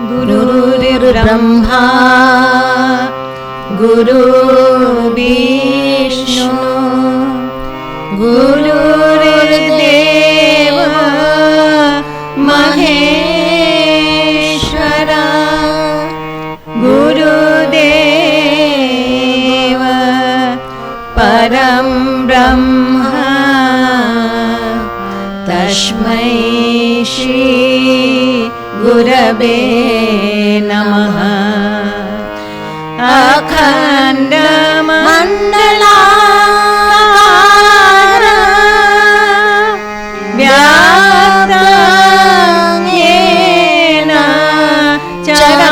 गुरुर्ब्रह्मा गुरुर्विष्णु गुरुर्देव महेश्वर गुरुदेव परं ब्रह्म तस्मै श्री गुरवे नमः। अखण्डमण्डलाकारं व्याप्तं येन चराचरं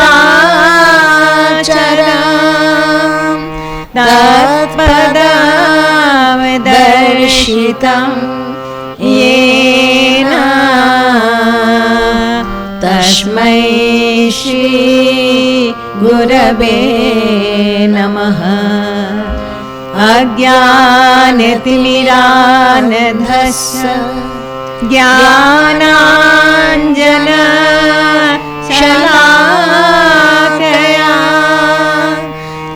तत्पदं येन तस्मै श्री गुरवे नमः। अज्ञानतिमिरान्धस्य ज्ञानाञ्जनशलाकया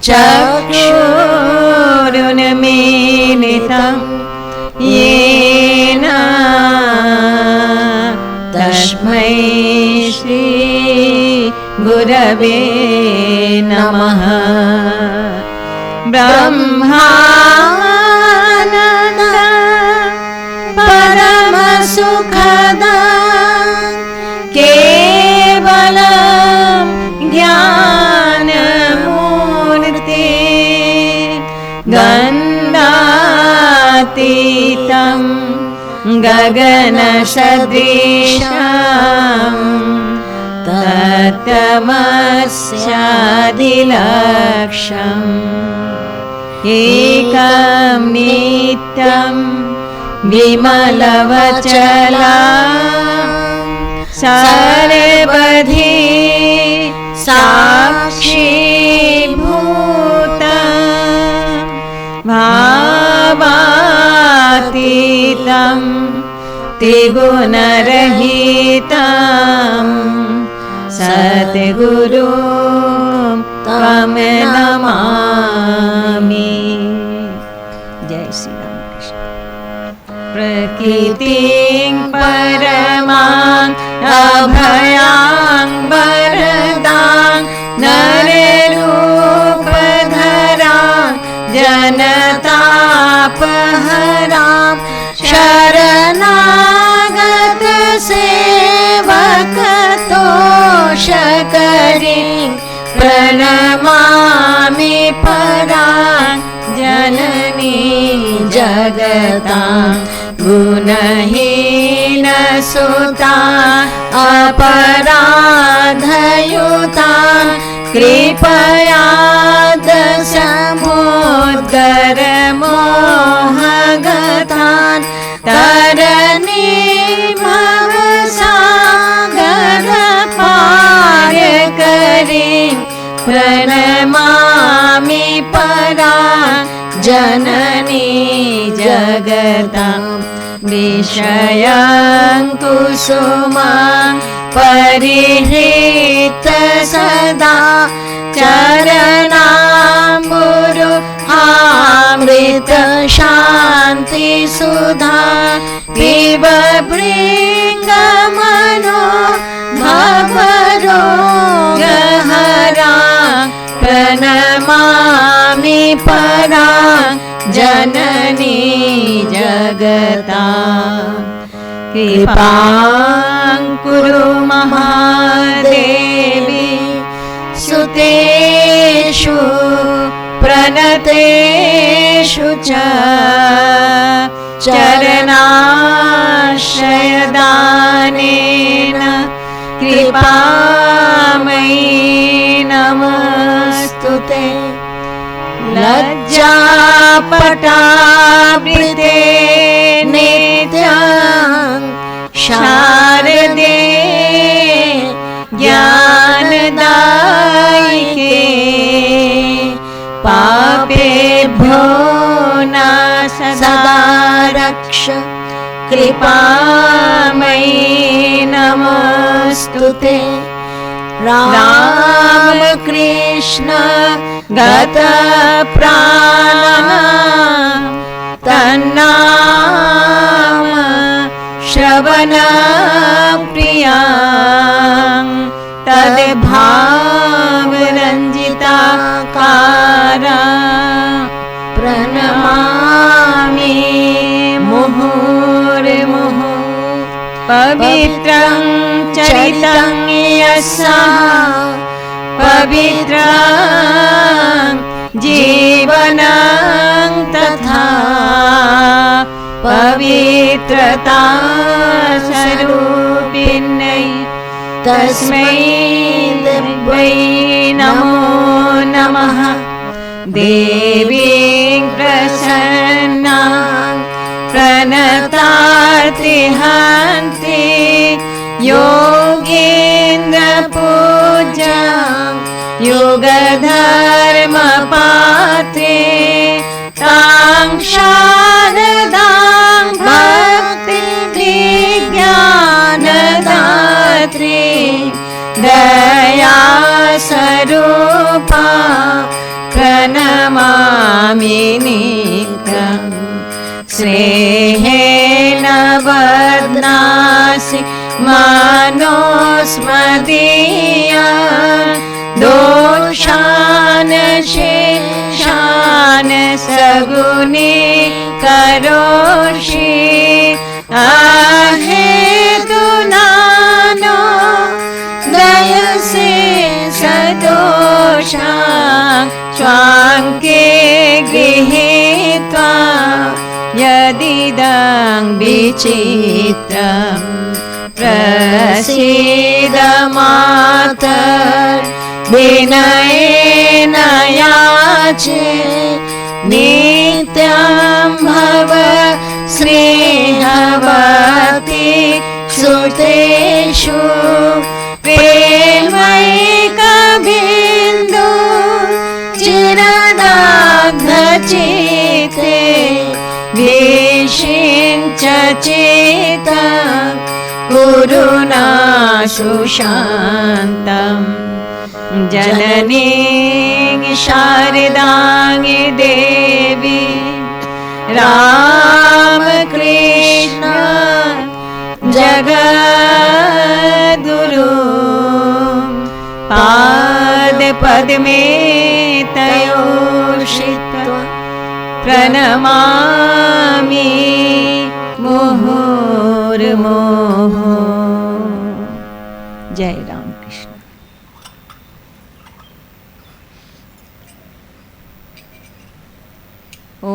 चक्षुरुन्मीलितं येन तस्मै श्री गुरवे नमः। ब्रह्मानंद परमसुखद केवलं ज्ञानमूर्ति गन्धातीतं गगनसदृशं तत्तमस्यादिलक्ष्यम् एकं नित्यं विमलवचलं सर्वधी साक्षीभूतं भावातीतं त्रिगुणरहितं सद्गुरुं तं नमामि। जय श्री रामकृष्ण। प्रकृतिं परमां अभयां वरदां नररूपधरां जनतापहरां शरणागत सेवकतोषकरीं प्रणमामि परां जननी जगतां गुणहीनसुतां अपराधयुतां कृपया समुद्रमोहगतां तरणीमवसागरपारकरीं प्रणमामि परां जननी जगतां विषयं कुसुमां परिहृत सदा चरणाम्बुरु अमृत शान्ति सुधा पिबभृङ्गमनो भवरोगहरा प्रणमामि परां जननी जगतां कृपां कुरु महादेवी सुतेषु प्रणतेषु च चरणाश्रयदानेन कृपामयी नमस्तुते। लज्जापटावृते नित्यं शारदे ज्ञानदायिके पापेभ्यो न सदा रक्ष कृपामयी नमस्तुते। राम कृष्ण गत प्राण तन्नाम श्रवण प्रिया तद्भाव रंजिताकारा प्रणमामि मुहुर्मुहुः पवित्रं चरितं यस्याः पवित्रं जीवनं तथा पवित्रता स्वरूपिण्यै तस्मै वै नमो नमः। देवीं प्रसन्नां प्रणतार्तिहन्ति योगीन्द्रपूज्यां युगधर्मपात्रे तां शारदां भक्तिविज्ञानदात्री दयास्वरूपा प्रणमामि नित्यं। स्नेहेन बध्नासि मनोस्मदीया दोषान् शेषान् सगुणी करोषि अहेतुनानो दयसे सदोषा स्वाङ्के गृहीत्वा यदिदं विचित्रं प्रसीद मातर् विनयेन याचे नित्यं भव स्नेहवती सुतेषु प्रेमैकबिन्दु चिरदग्धचित्ते विषिञ्च चित्तं कुरुना सुशान्तम्। जननीं शारदां देवी रामकृष्ण जगद्गुरु पादपद्मे तयोर्षित्वा प्रणमामि मुहुर्मुहुः। जय राम कृष्ण। ओ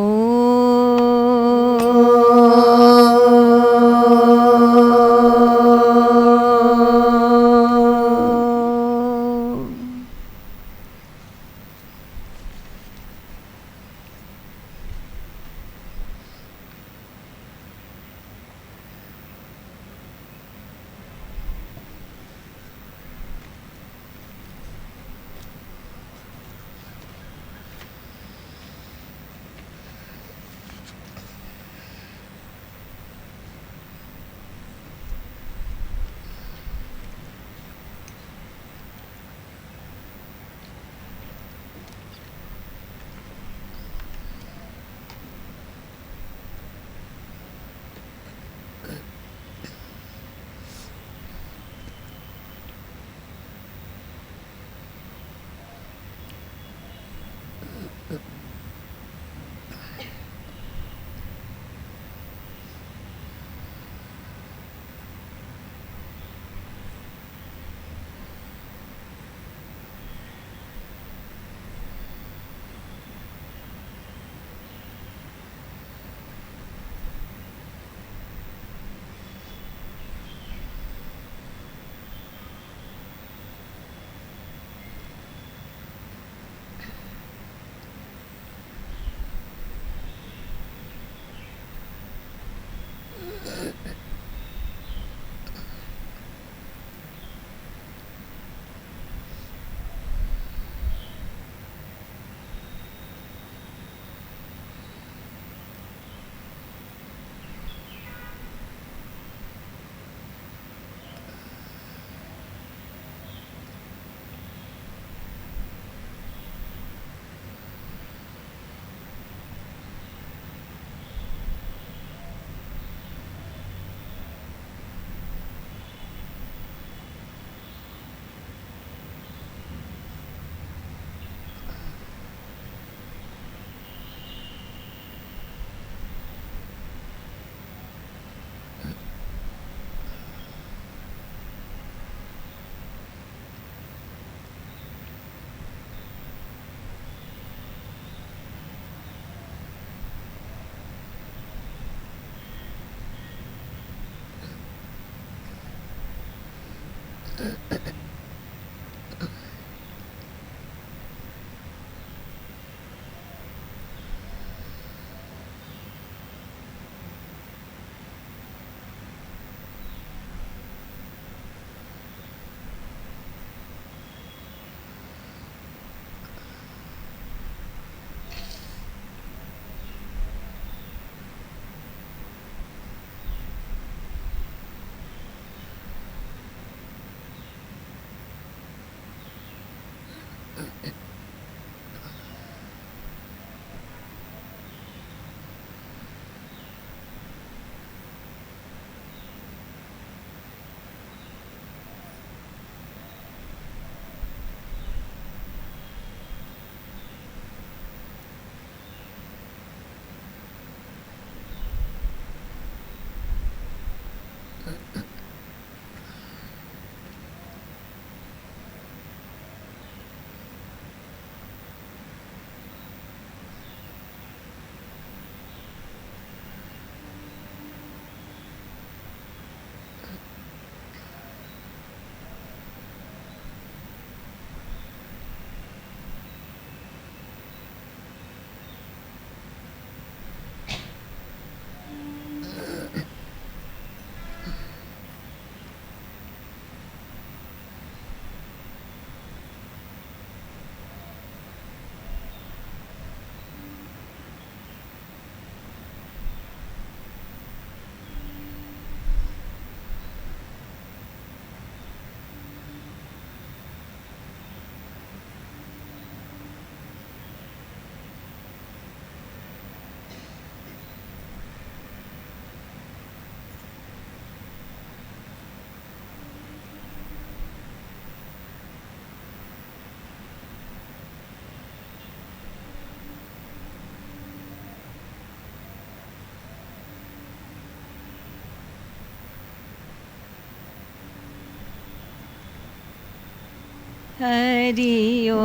हरि ओम।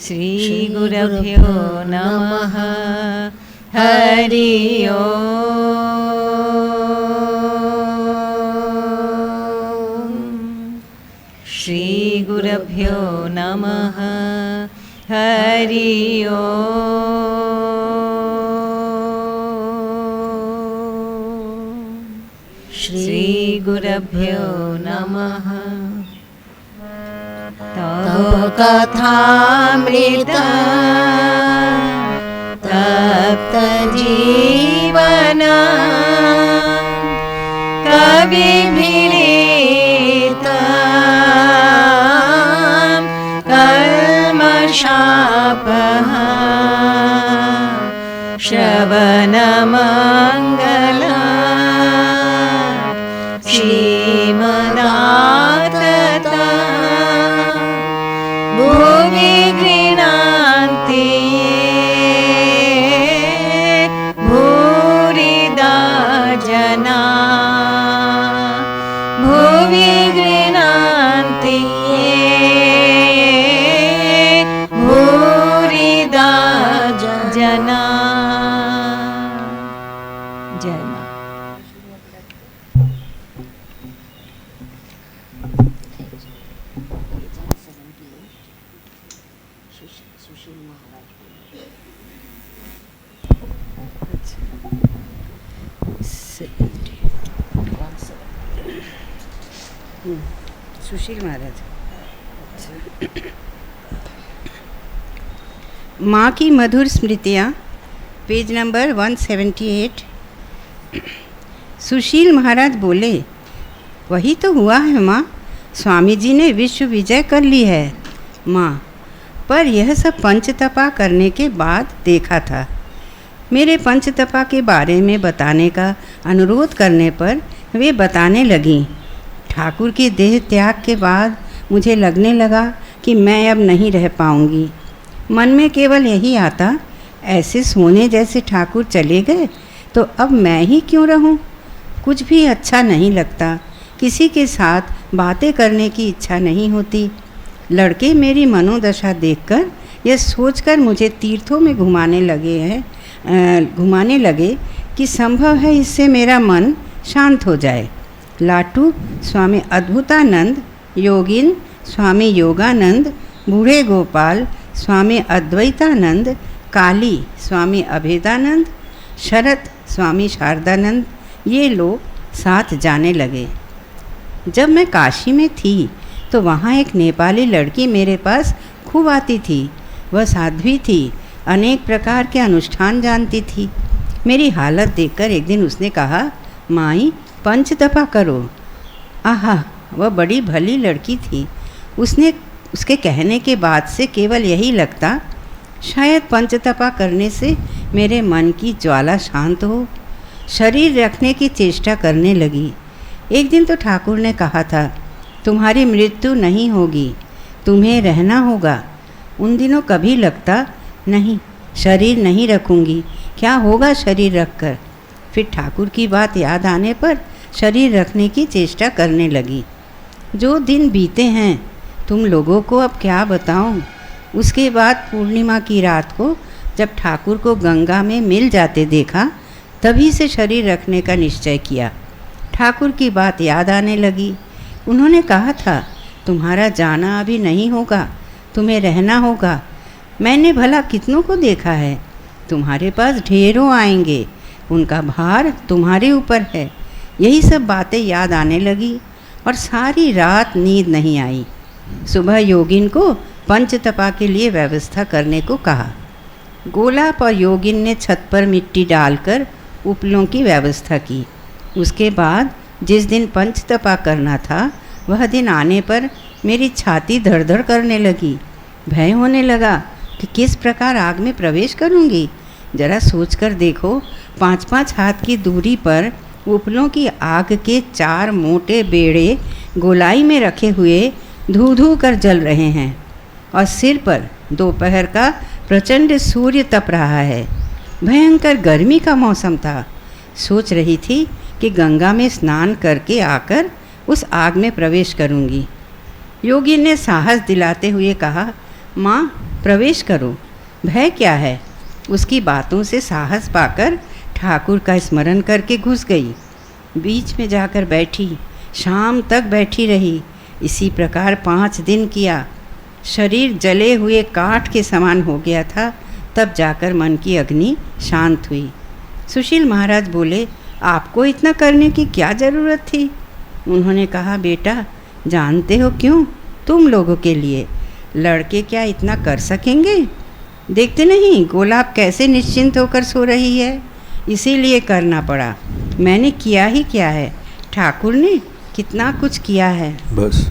श्री गुरुभ्यो नमः। हरि ओम। श्री गुरुभ्यो नमः। हरि ओम। श्री गुरुभ्यो नमः। तव कथामृत तप्त जीवन कविभिरीत कल्मषापः श्रवणमङ्गला श्रीमदातता भुवि गृह्णान्ति भूरिदा जना भुवि गृह्णान्ति भूरिदा जना। जय मां। सुशील महाराज। माँ की मधुर स्मृतियाँ, पेज नंबर 178। सुशील महाराज बोले, वही तो हुआ है माँ, स्वामी जी ने विश्व विजय कर ली है माँ, पर यह सब पंचतपा करने के बाद देखा था। मेरे पंचतपा के बारे में बताने का अनुरोध करने पर वे बताने लगीं। ठाकुर की देह त्याग के बाद मुझे लगने लगा कि मैं अब नहीं रह पाऊंगी। मन में केवल यही आता, ऐसे सोने जैसे ठाकुर चले गए तो अब मैं ही क्यों रहूं? कुछ भी अच्छा नहीं लगता, किसी के साथ बातें करने की इच्छा नहीं होती। लड़के मेरी मनोदशा देखकर यह सोचकर मुझे तीर्थों में घुमाने लगे हैं, घुमाने लगे कि संभव है इससे मेरा मन शांत हो जाए। लाटू स्वामी अद्भुतानंद, योगिन स्वामी योगानंद, बूढ़े गोपाल स्वामी अद्वैतानंद, काली स्वामी अभेदानंद, शरत स्वामी शारदानंद, ये लोग साथ जाने लगे। जब मैं काशी में थी तो वहाँ एक नेपाली लड़की मेरे पास खूब आती थी। वह साध्वी थी, अनेक प्रकार के अनुष्ठान जानती थी। मेरी हालत देखकर एक दिन उसने कहा, माई पंच तपा करो। आहा, वह बड़ी भली लड़की थी। उसके कहने के बाद से केवल यही लगता, शायद पंच तपा करने से मेरे मन की ज्वाला शांत हो। शरीर रखने की चेष्टा करने लगी। एक दिन तो ठाकुर ने कहा था, तुम्हारी मृत्यु नहीं होगी, तुम्हें रहना होगा। उन दिनों कभी लगता नहीं, शरीर नहीं रखूँगी, क्या होगा शरीर रखकर। फिर ठाकुर की बात याद आने पर शरीर रखने की चेष्टा करने लगी। जो दिन बीते हैं तुम लोगों को अब क्या बताऊं। उसके बाद पूर्णिमा की रात को जब ठाकुर को गंगा में मिल जाते देखा, तभी से शरीर रखने का निश्चय किया। ठाकुर की बात याद आने लगी। उन्होंने कहा था, तुम्हारा जाना अभी नहीं होगा, तुम्हें रहना होगा। मैंने भला कितनों को देखा है, तुम्हारे पास ढेरों आएंगे, उनका भार तुम्हारे ऊपर है। यही सब बातें याद आने लगी और सारी रात नींद नहीं आई। सुबह योगिन को पंच तपा के लिए व्यवस्था करने को कहा। गोलाप और योगिन ने छत पर मिट्टी डालकर उपलों की व्यवस्था की। उसके बाद जिस दिन पंच तपा करना था, वह दिन आने पर मेरी छाती धड़-धड़ करने लगी। भय होने लगा कि किस प्रकार आग में प्रवेश करूंगी। जरा सोचकर देखो, 5-5 हाथ की दूरी पर उपलों की आग के 4 मोटे बेड़े गोलाई में रखे हुए धू-धू कर जल रहे हैं और सिर पर दोपहर का प्रचंड सूर्य तप रहा है। भयंकर गर्मी का मौसम था। सोच रही थी कि गंगा में स्नान करके आकर उस आग में प्रवेश करूंगी। योगी ने साहस दिलाते हुए कहा, माँ प्रवेश करो, भय क्या है। उसकी बातों से साहस पाकर ठाकुर का स्मरण करके घुस गई। बीच में जाकर बैठी, शाम तक बैठी रही। इसी प्रकार 5 दिन किया। शरीर जले हुए काठ के समान हो गया था। तब जाकर मन की अग्नि शांत हुई। सुशील महाराज बोले, आपको इतना करने की क्या ज़रूरत थी। उन्होंने कहा, बेटा जानते हो क्यों, तुम लोगों के लिए। लड़के क्या इतना कर सकेंगे। देखते नहीं गोलाब कैसे निश्चिंत होकर सो रही है, इसीलिए करना पड़ा। मैंने किया ही क्या है, ठाकुर ने कितना कुछ किया है। बस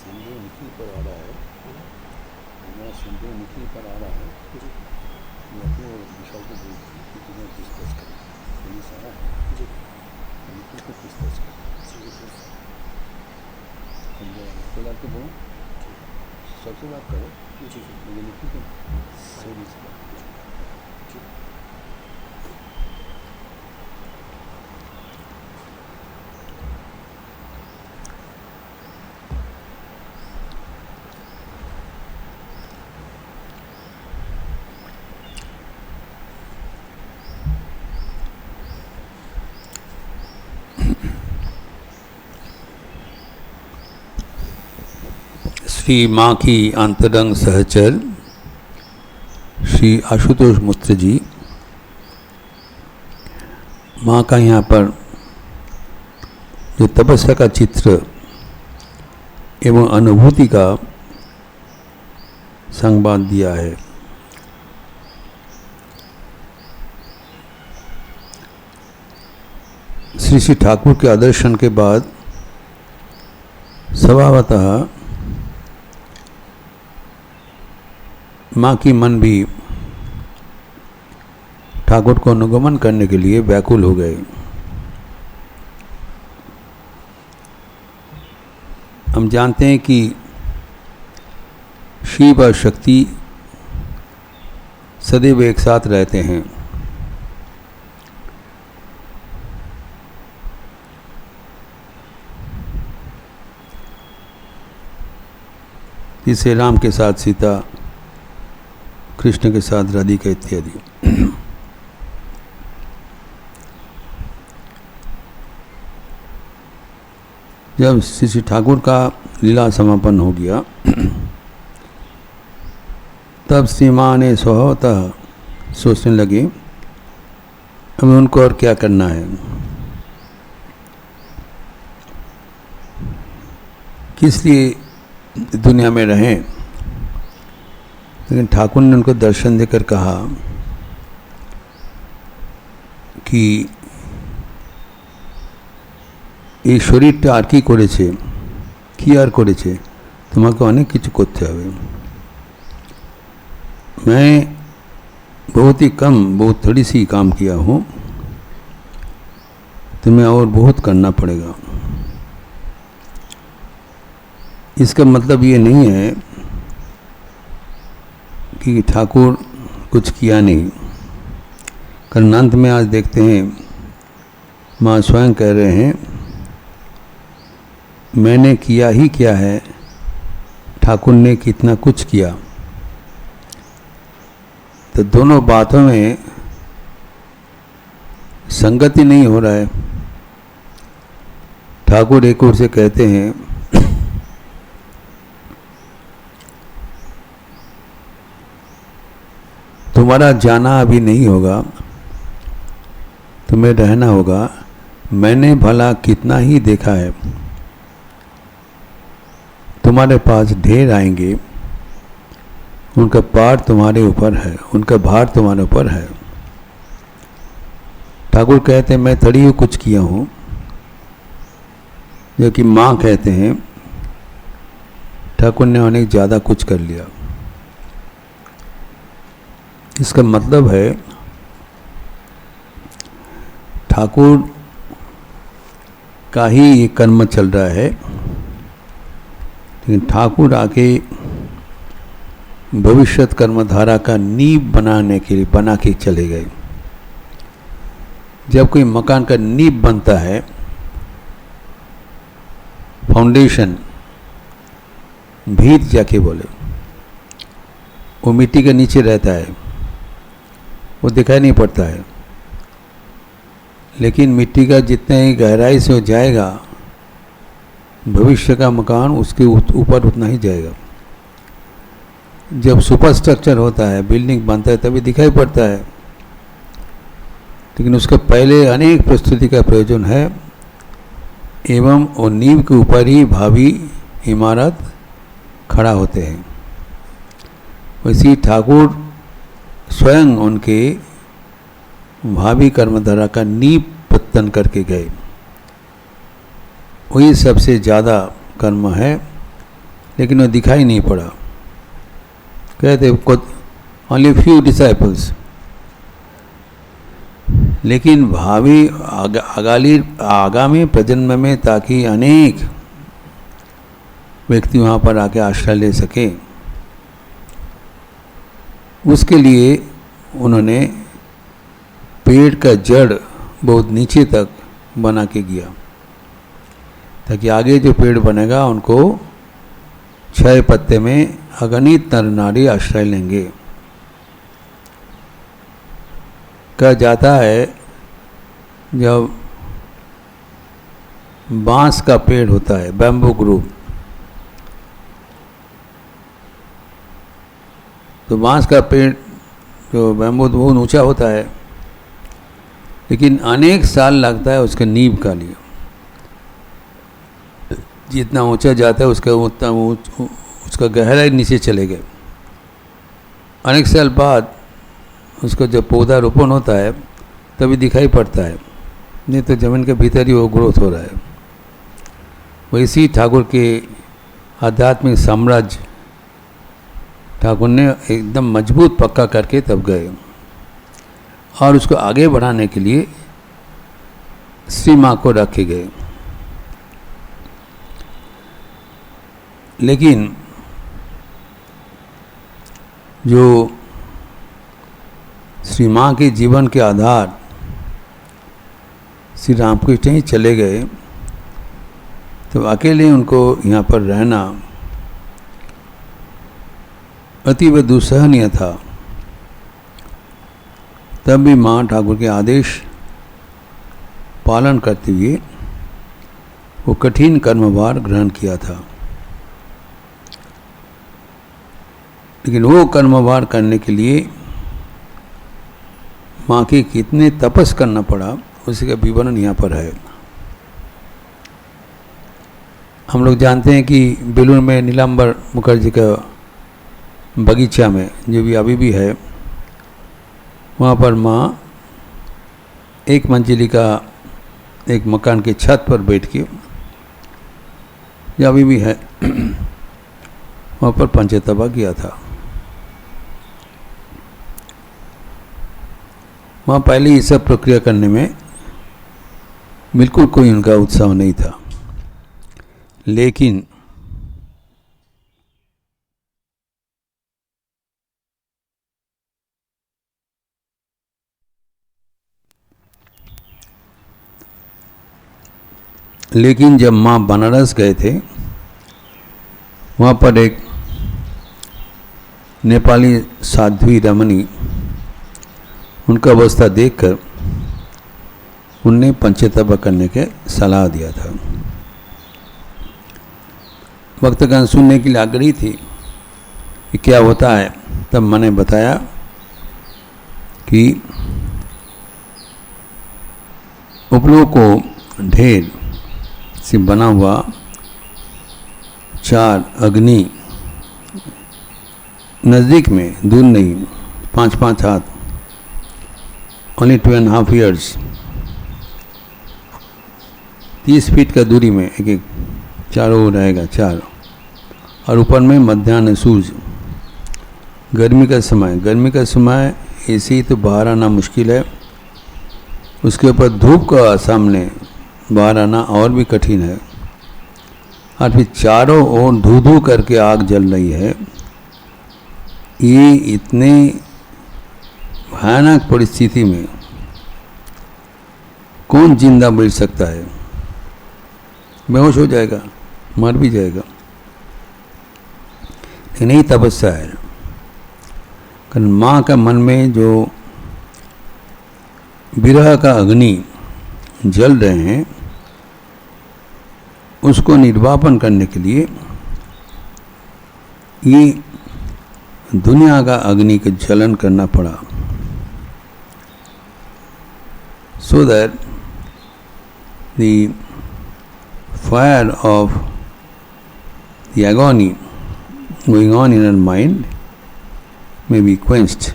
संदेह निखिल पर आ रहा है, हमारा संदेह निखिल पर आ रहा है। मैं अपने विशाल को बोलती हूँ कि तुम्हें डिस्कस करें, ये सारा है निखिल को डिस्कस करें। फिलहाल तो बोलो, सबसे बात करो, मुझे निखिल को सही से बात करो। श्री माँ की अंतरंग सहचर श्री आशुतोष मिश्र जी माँ का यहाँ पर जो तपस्या का चित्र एवं अनुभूति का संवाद दिया है। श्री श्री ठाकुर के आदर्शन के बाद स्वभावतः माँ की मन भी ठाकुर को अनुगमन करने के लिए व्याकुल हो गए। हम जानते हैं कि शिव और शक्ति सदैव एक साथ रहते हैं। जिसे राम के साथ सीता, कृष्ण के साथ राधिका इत्यादि। जब श्री श्री ठाकुर का लीला समापन हो गया तब श्री माँ ने स्वभावतः सोचने लगे अब उनको और क्या करना है, किस लिए दुनिया में रहें। लेकिन ठाकुर ने उनको दर्शन देकर कहा कि এই শরীরটা আর কি করেছে, কি আর করেছে, তোমাকে অনেক কিছু করতে হবে। मैं बहुत ही कम, बहुत थोड़ी सी काम किया हूँ, तुम्हें और बहुत करना पड़ेगा। इसका मतलब ये नहीं है कि ठाकुर कुछ किया नहीं। कारण अंत में आज देखते हैं माँ स्वयं कह रहे हैं मैंने किया ही क्या है, ठाकुर ने कितना कुछ किया। तो दोनों बातों में संगति नहीं हो रहा है। ठाकुर एक ओर से कहते हैं तुम्हारा जाना अभी नहीं होगा, तुम्हें रहना होगा। मैंने भला कितना ही देखा है, तुम्हारे पास ढेर आएंगे, उनका पार तुम्हारे ऊपर है, उनका भार तुम्हारे ऊपर है। ठाकुर कहते हैं मैं थोड़ी ही कुछ किया हूँ, जो कि माँ कहते हैं ठाकुर ने अनेक ज़्यादा कुछ कर लिया। इसका मतलब है ठाकुर का ही ये कर्म चल रहा है, लेकिन ठाकुर आके भविष्यत कर्मधारा का नींव बनाने के लिए बना के चले गए। जब कोई मकान का नींव बनता है, फाउंडेशन, भीत जाके बोले, वो मिट्टी के नीचे रहता है, वो दिखाई नहीं पड़ता है। लेकिन मिट्टी का जितने ही गहराई से हो जाएगा, भविष्य का मकान उसके ऊपर उतना ही जाएगा। जब सुपर स्ट्रक्चर होता है, बिल्डिंग बनता है, तभी दिखाई पड़ता है, लेकिन उसके पहले अनेक प्रस्तुति का प्रयोजन है एवं वो नींव के ऊपर ही भावी इमारत खड़ा होते हैं। वैसे ठाकुर स्वयं उनके भावी कर्मधारा का नींव पत्तन करके गए। वही सबसे ज़्यादा कर्म है, लेकिन वो दिखाई नहीं पड़ा। कहते ओनली फ्यू डिसाइपल्स, लेकिन भावी आगामी प्रजन्म में ताकि अनेक व्यक्ति वहाँ पर आके आश्रय ले सकें, उसके लिए उन्होंने पेड़ का जड़ बहुत नीचे तक बना के गया, ताकि आगे जो पेड़ बनेगा उनको 6 पत्ते में अगणित नर नारी आश्रय लेंगे। कहा जाता है जब बांस का पेड़ होता है, बैम्बू ग्रुप, तो बांस का पेड़ जो बैम्बू बहुत ऊंचा होता है, लेकिन अनेक साल लगता है उसके नींव का लिए। जितना ऊंचा जाता है उसका उतना उसका गहराई नीचे चले गए। अनेक साल बाद उसका जब पौधा रोपण होता है तभी दिखाई पड़ता है, नहीं तो ज़मीन के भीतर ही वो ग्रोथ हो रहा है। वैसे ठाकुर के आध्यात्मिक साम्राज्य ठाकुर ने एकदम मजबूत पक्का करके तब गए, और उसको आगे बढ़ाने के लिए श्री माँ को रखे गए। लेकिन जो श्री माँ के जीवन के आधार श्री रामकृष्ण ही चले गए, तो अकेले उनको यहाँ पर रहना अतीव दुस्सहनीय था। तब भी माँ ठाकुर के आदेश पालन करते हुए वो कठिन कर्मभार ग्रहण किया था। लेकिन वो कर्मभार करने के लिए माँ के कितने तपस करना पड़ा उसी का विवरण यहाँ पर है। हम लोग जानते हैं कि बेलूर में नीलांबर मुखर्जी का बगीचा में, जो भी अभी भी है, वहाँ पर माँ एक मंजिली का एक मकान के छत पर बैठ के, जो अभी भी है, वहाँ पर पंचतपा किया था। वहाँ पहले ये सब प्रक्रिया करने में बिल्कुल कोई उनका उत्साह नहीं था। लेकिन जब माँ बनारस गए थे, वहाँ पर एक नेपाली साध्वी रमणी, उनका अवस्था देखकर उनने पंचतपा करने के सलाह दिया था। भक्तगण सुनने के लिए आग्रही थी कि क्या होता है। तब मैंने बताया कि उपलों को ढेर से बना हुआ 4 अग्नि नज़दीक में, दूर नहीं, 5-5 हाथ, ओनली 2.5 years, 30 फीट का दूरी में एक चारों ओर रहेगा 4, और ऊपर में मध्याह्न सूर्य। गर्मी का समय ऐसे ही तो बाहर आना मुश्किल है, उसके ऊपर धूप का सामने बाहर आना और भी कठिन है। और फिर चारों ओर धू धू करके आग जल रही है। ये इतने भयानक परिस्थिति में कौन जिंदा बैठ सकता है? बेहोश हो जाएगा, मर भी जाएगा। लेकिन यही तपस्या है। कारण माँ का मन में जो विरह का अग्नि जल रहे हैं, उसको निर्वापन करने के लिए ये दुनिया का अग्नि का जलन करना पड़ा। So that the fire of the agony going on in her mind may be quenched.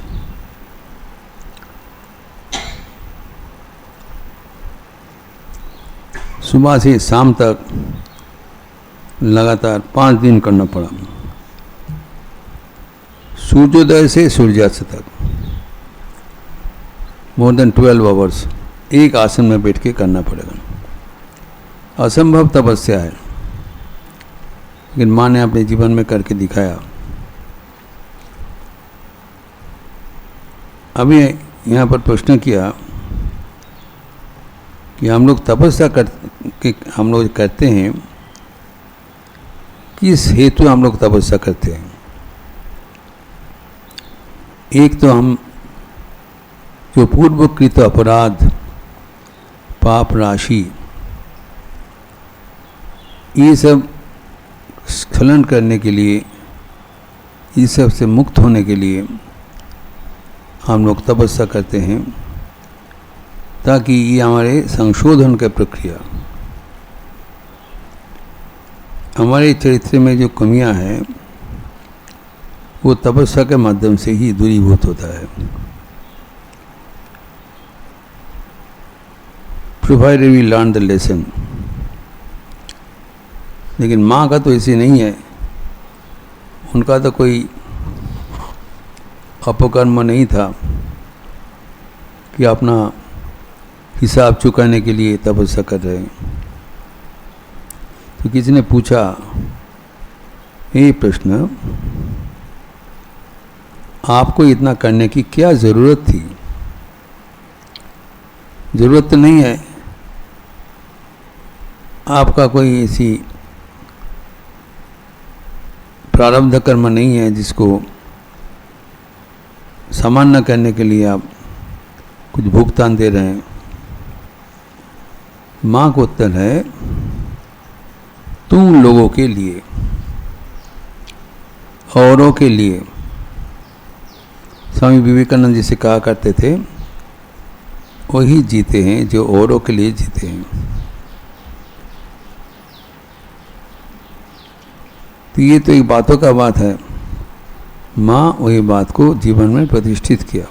सुबह से शाम तक लगातार 5 दिन करना पड़ा, सूर्योदय से सूर्यास्त तक, मोर देन 12 hours एक आसन में बैठ के करना पड़ेगा। असंभव तपस्या है, लेकिन माँ ने अपने जीवन में करके दिखाया। अभी यहाँ पर प्रश्न किया कि हम लोग तपस्या हम लोग करते हैं, किस हेतु हम लोग तपस्या करते हैं? एक तो हम जो पूर्वकृत अपराध, पाप राशि, ये सब स्खलन करने के लिए इस सब से मुक्त होने के लिए हम लोग तपस्या करते हैं, ताकि ये हमारे संशोधन की प्रक्रिया, हमारे चरित्र में जो कमियां हैं वो तपस्या के माध्यम से ही दूरीभूत होता है। Provided we learn the lesson. लेकिन माँ का तो ऐसे नहीं है, उनका तो कोई अपकर्म नहीं था कि अपना हिसाब चुकाने के लिए तपस्या कर रहे हैं। तो किसी ने पूछा ये प्रश्न, आपको इतना करने की क्या ज़रूरत थी? ज़रूरत तो नहीं है, आपका कोई ऐसी प्रारब्ध कर्म नहीं है जिसको सामान्य करने के लिए आप कुछ भुगतान दे रहे हैं। माँ को उत्तर है, तुम लोगों के लिए, औरों के लिए। स्वामी विवेकानंद जी से कहा करते थे, वही जीते हैं जो औरों के लिए जीते हैं। तो ये तो एक बातों का बात है। माँ वही बात को जीवन में प्रतिष्ठित किया।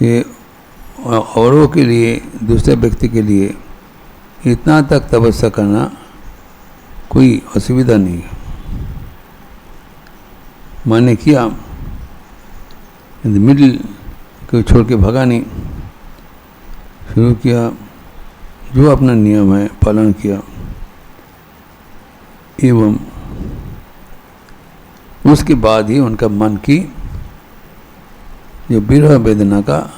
ये औरों के लिए, दूसरे व्यक्ति के लिए इतना तक तपस्या करना कोई असुविधा नहीं है। मैंने किया, इन द मिडिल कोई छोड़ के भगा नहीं, शुरू किया, जो अपना नियम है पालन किया, एवं उसके बाद ही उनका मन की जो विरह वेदना का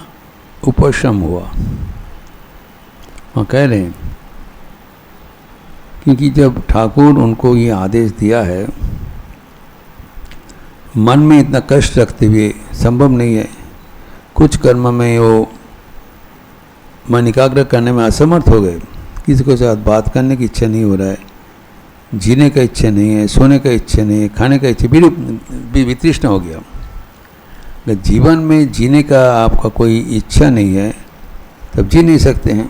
उपशम हुआ। वहाँ कह रहे हैं, क्योंकि जब ठाकुर उनको ये आदेश दिया है, मन में इतना कष्ट रखते हुए संभव नहीं है, कुछ कर्म में वो मन एकाग्र करने में असमर्थ हो गए, किसी के साथ बात करने की इच्छा नहीं हो रहा है, जीने का इच्छा नहीं है, सोने का इच्छा नहीं है, खाने का इच्छा भी वितृष्ण हो गया। अगर जीवन में जीने का आपका कोई इच्छा नहीं है तब जी नहीं सकते हैं।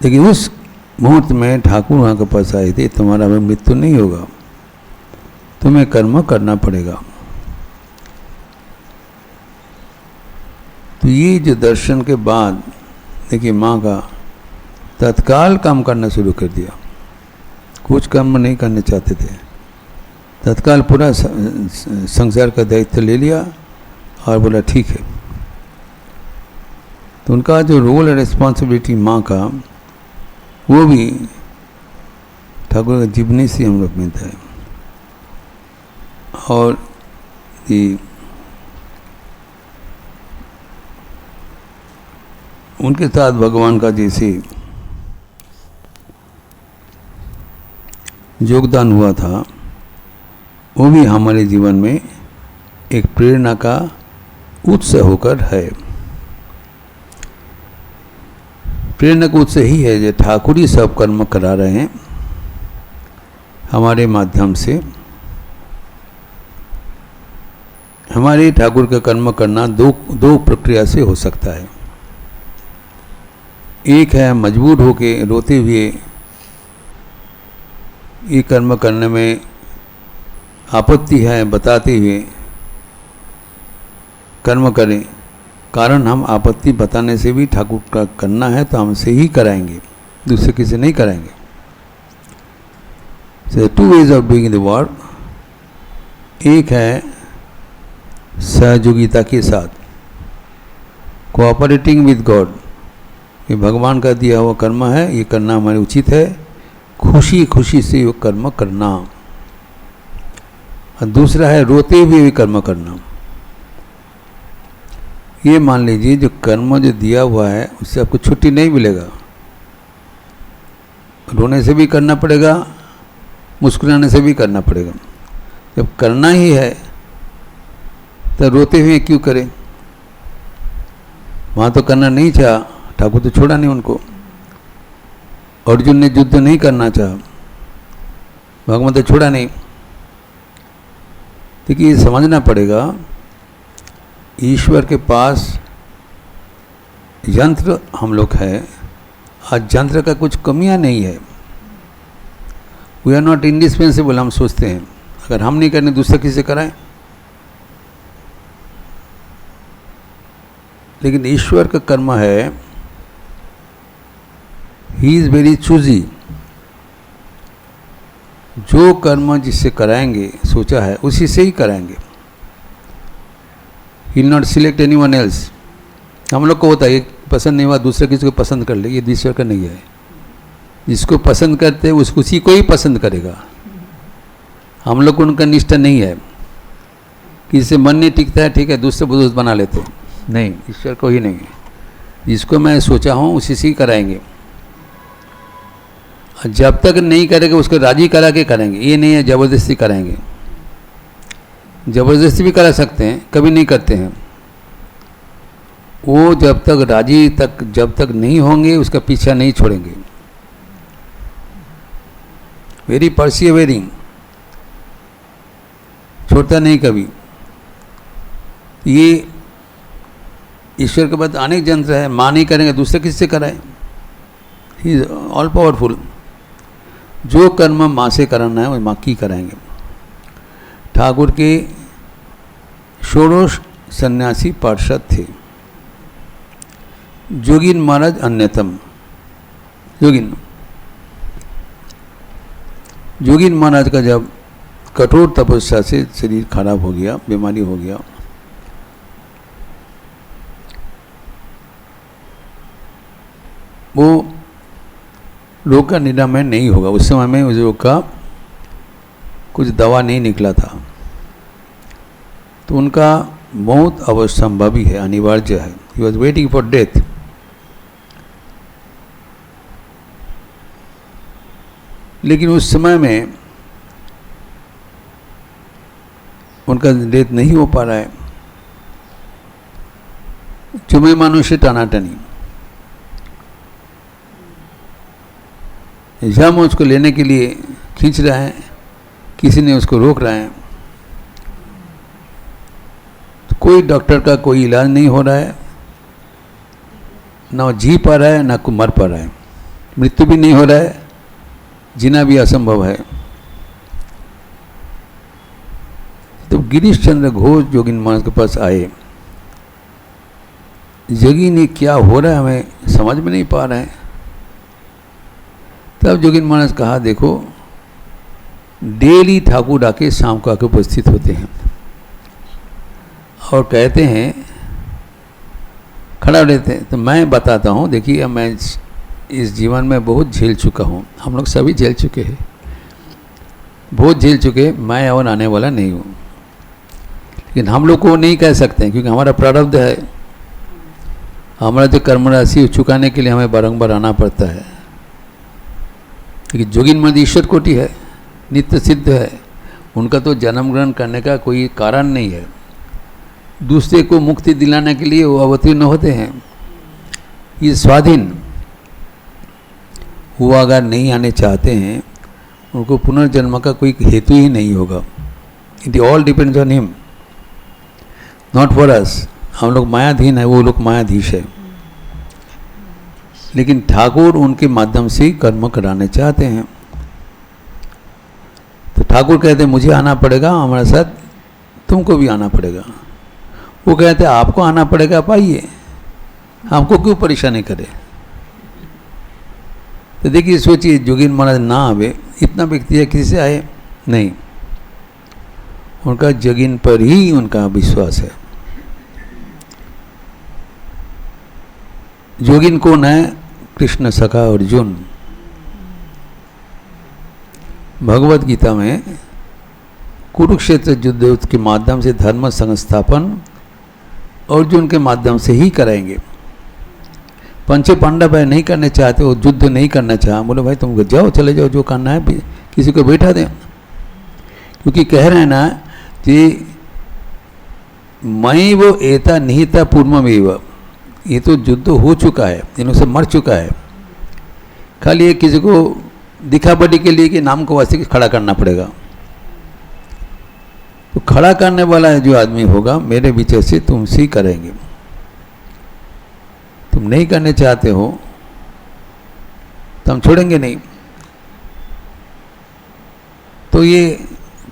लेकिन उस मुहूर्त में ठाकुर वहाँ के पास आए थे, तुम्हारा मृत्यु नहीं होगा, तुम्हें कर्म करना पड़ेगा। तो ये जो दर्शन के बाद देखिए माँ का तत्काल काम करना शुरू कर दिया। कुछ कर्म नहीं करने चाहते थे, तत्काल पूरा संसार का दायित्व ले लिया और बोला ठीक है। तो उनका जो रोल है, रिस्पॉन्सिबिलिटी माँ का, वो भी ठाकुर का जीवनी से हम लोग मिलता है। और ये उनके साथ भगवान का जैसे योगदान हुआ था, वो भी हमारे जीवन में एक प्रेरणा का उत्स होकर है। प्रेरणा का उत्स ही है जो ठाकुर ही सब कर्म करा रहे हैं हमारे माध्यम से। हमारे ठाकुर का कर्म करना दो प्रक्रिया से हो सकता है। एक है मजबूर होके रोते हुए ये कर्म करने में आपत्ति है बताते हुए कर्म करें, कारण हम आपत्ति बताने से भी ठाकुर का करना है तो हमसे ही कराएंगे, दूसरे किसी नहीं कराएंगे। So 2 ways of doing the work। एक है सहयोगिता के साथ, कोऑपरेटिंग विद गॉड, ये भगवान का दिया हुआ कर्म है, ये करना हमारे उचित है, खुशी खुशी से वो कर्म करना। और दूसरा है रोते हुए भी कर्म करना। ये मान लीजिए जो कर्म जो दिया हुआ है उससे आपको छुट्टी नहीं मिलेगा, रोने से भी करना पड़ेगा, मुस्कुराने से भी करना पड़ेगा। जब करना ही है तो रोते हुए क्यों करें? वहाँ तो करना नहीं चाहा, ठाकुर तो छोड़ा नहीं उनको। अर्जुन ने युद्ध नहीं करना चाहा, भगवान तो छोड़ा नहीं। देखिए ये समझना पड़ेगा, ईश्वर के पास यंत्र हम लोग हैं, आज यंत्र का कुछ कमियां नहीं है। वी आर नॉट इंडिस्पेंसिबल, हम सोचते हैं अगर हम नहीं करने दूसरा किसी से कराएं। लेकिन ईश्वर का कर्म है, ही इज वेरी चूजी। जो कर्म जिससे कराएंगे सोचा है उसी से ही कराएंगे। He will not select any one else. हम लोग को होता है पसंद नहीं हुआ दूसरे किसी को पसंद कर ले, ये ईश्वर का नहीं है। जिसको पसंद करते हैं उसको उसी को ही पसंद करेगा। हम लोग को उनका निष्ठा नहीं है, किसी से मन नहीं टिकता है ठीक है दूसरे को दोस्त बना लेते हैं, नहीं, ईश्वर को ही नहीं है। जिसको मैं सोचा हूँ उसी से ही कराएंगे। जब तक नहीं करेंगे उसको राजी करा के करेंगे, ये नहीं है ज़बरदस्ती कराएंगे। ज़बरदस्ती भी करा सकते हैं, कभी नहीं करते हैं। वो जब तक राजी तक जब तक नहीं होंगे उसका पीछा नहीं छोड़ेंगे। वेरी परसिवरिंग, छोड़ता नहीं कभी। ये ईश्वर के बाद अनेक यंत्र है, माँ नहीं करेंगे दूसरे किसी से कराएं। He is all powerful. जो कर्म माँ से कराना है वो माँ की कराएंगे। ठाकुर के षोडश सन्यासी पार्षद थे, जोगिन महाराज अन्यतम। जोगिन महाराज का जब कठोर तपस्या से शरीर खराब हो गया, बीमारी हो गया, वो रोग का निरामय नहीं होगा। उस समय में उस रोग का कुछ दवा नहीं निकला था, तो उनका मौत अवश्यंभावी है, अनिवार्य है। He was waiting for death. लेकिन उस समय में उनका डेथ नहीं हो पा रहा है। चुमे मनुष्य टानाटनी, जम उसको लेने के लिए खींच रहा है, किसी ने उसको रोक रहा है। तो कोई डॉक्टर का कोई इलाज नहीं हो रहा है, ना वो जी पा रहा है ना मर पा रहा है। मृत्यु भी नहीं हो रहा है, जीना भी असंभव है। तो गिरीश चंद्र घोष जोगिन महाराज के पास आए। जोगिन ये क्या हो रहा है हमें समझ में नहीं पा रहे हैं। तब जोगिन महाराज कहा, देखो डेली ठाकुर आके शाम को आके उपस्थित होते हैं और कहते हैं, खड़ा रहते हैं। तो मैं बताता हूँ, देखिए मैं इस जीवन में बहुत झेल चुका हूँ, हम लोग सभी झेल चुके हैं, बहुत झेल चुके। मैं और आने वाला नहीं हूँ, लेकिन हम लोग को नहीं कह सकते हैं क्योंकि हमारा प्रारब्ध है। हमारा जो कर्म राशि चुकाने के लिए हमें बारंबार आना पड़ता है। क्योंकि जोगिन महाराज ईश्वर कोटि है, नित्य सिद्ध है, उनका तो जन्म ग्रहण करने का कोई कारण नहीं है। दूसरे को मुक्ति दिलाने के लिए वो अवतीर्ण होते हैं। ये स्वाधीन, वो अगर नहीं आने चाहते हैं उनको पुनर्जन्म का कोई हेतु ही नहीं होगा। It all depends on him, not for us. हम लोग मायाधीन है, वो लोग मायाधीश है। लेकिन ठाकुर उनके माध्यम से कर्म कराने चाहते हैं। तो ठाकुर कहते हैं मुझे आना पड़ेगा, हमारे साथ तुमको भी आना पड़ेगा। वो कहते हैं आपको आना पड़ेगा, आप आइए, हमको क्यों परेशानी करे। तो देखिए सोचिए, जोगिन महाराज ना आवे, इतना व्यक्ति है, किसी से आए नहीं। उनका जोगिन पर ही उनका विश्वास है। जोगिन कौन है? कृष्ण सखा अर्जुन। भगवत गीता में कुरुक्षेत्र युद्ध के माध्यम से धर्म संस्थापन अर्जुन के माध्यम से ही कराएंगे। पंचे पांडव है, नहीं करने चाहते, वो युद्ध नहीं करना चाहा। बोले भाई तुम जाओ, चले जाओ, जो करना है किसी को बैठा दें। क्योंकि कह रहे हैं ना कि मई वो एता निहिता पूर्वमेव, ये तो युद्ध हो चुका है, इन्हों से मर चुका है। खाली ये किसी को दिखावटी के लिए कि नाम को वास्ते खड़ा करना पड़ेगा। तो खड़ा करने वाला जो आदमी होगा मेरे विचार से तुमसे ही करेंगे। तुम नहीं करने चाहते हो तो हम छोड़ेंगे नहीं। तो ये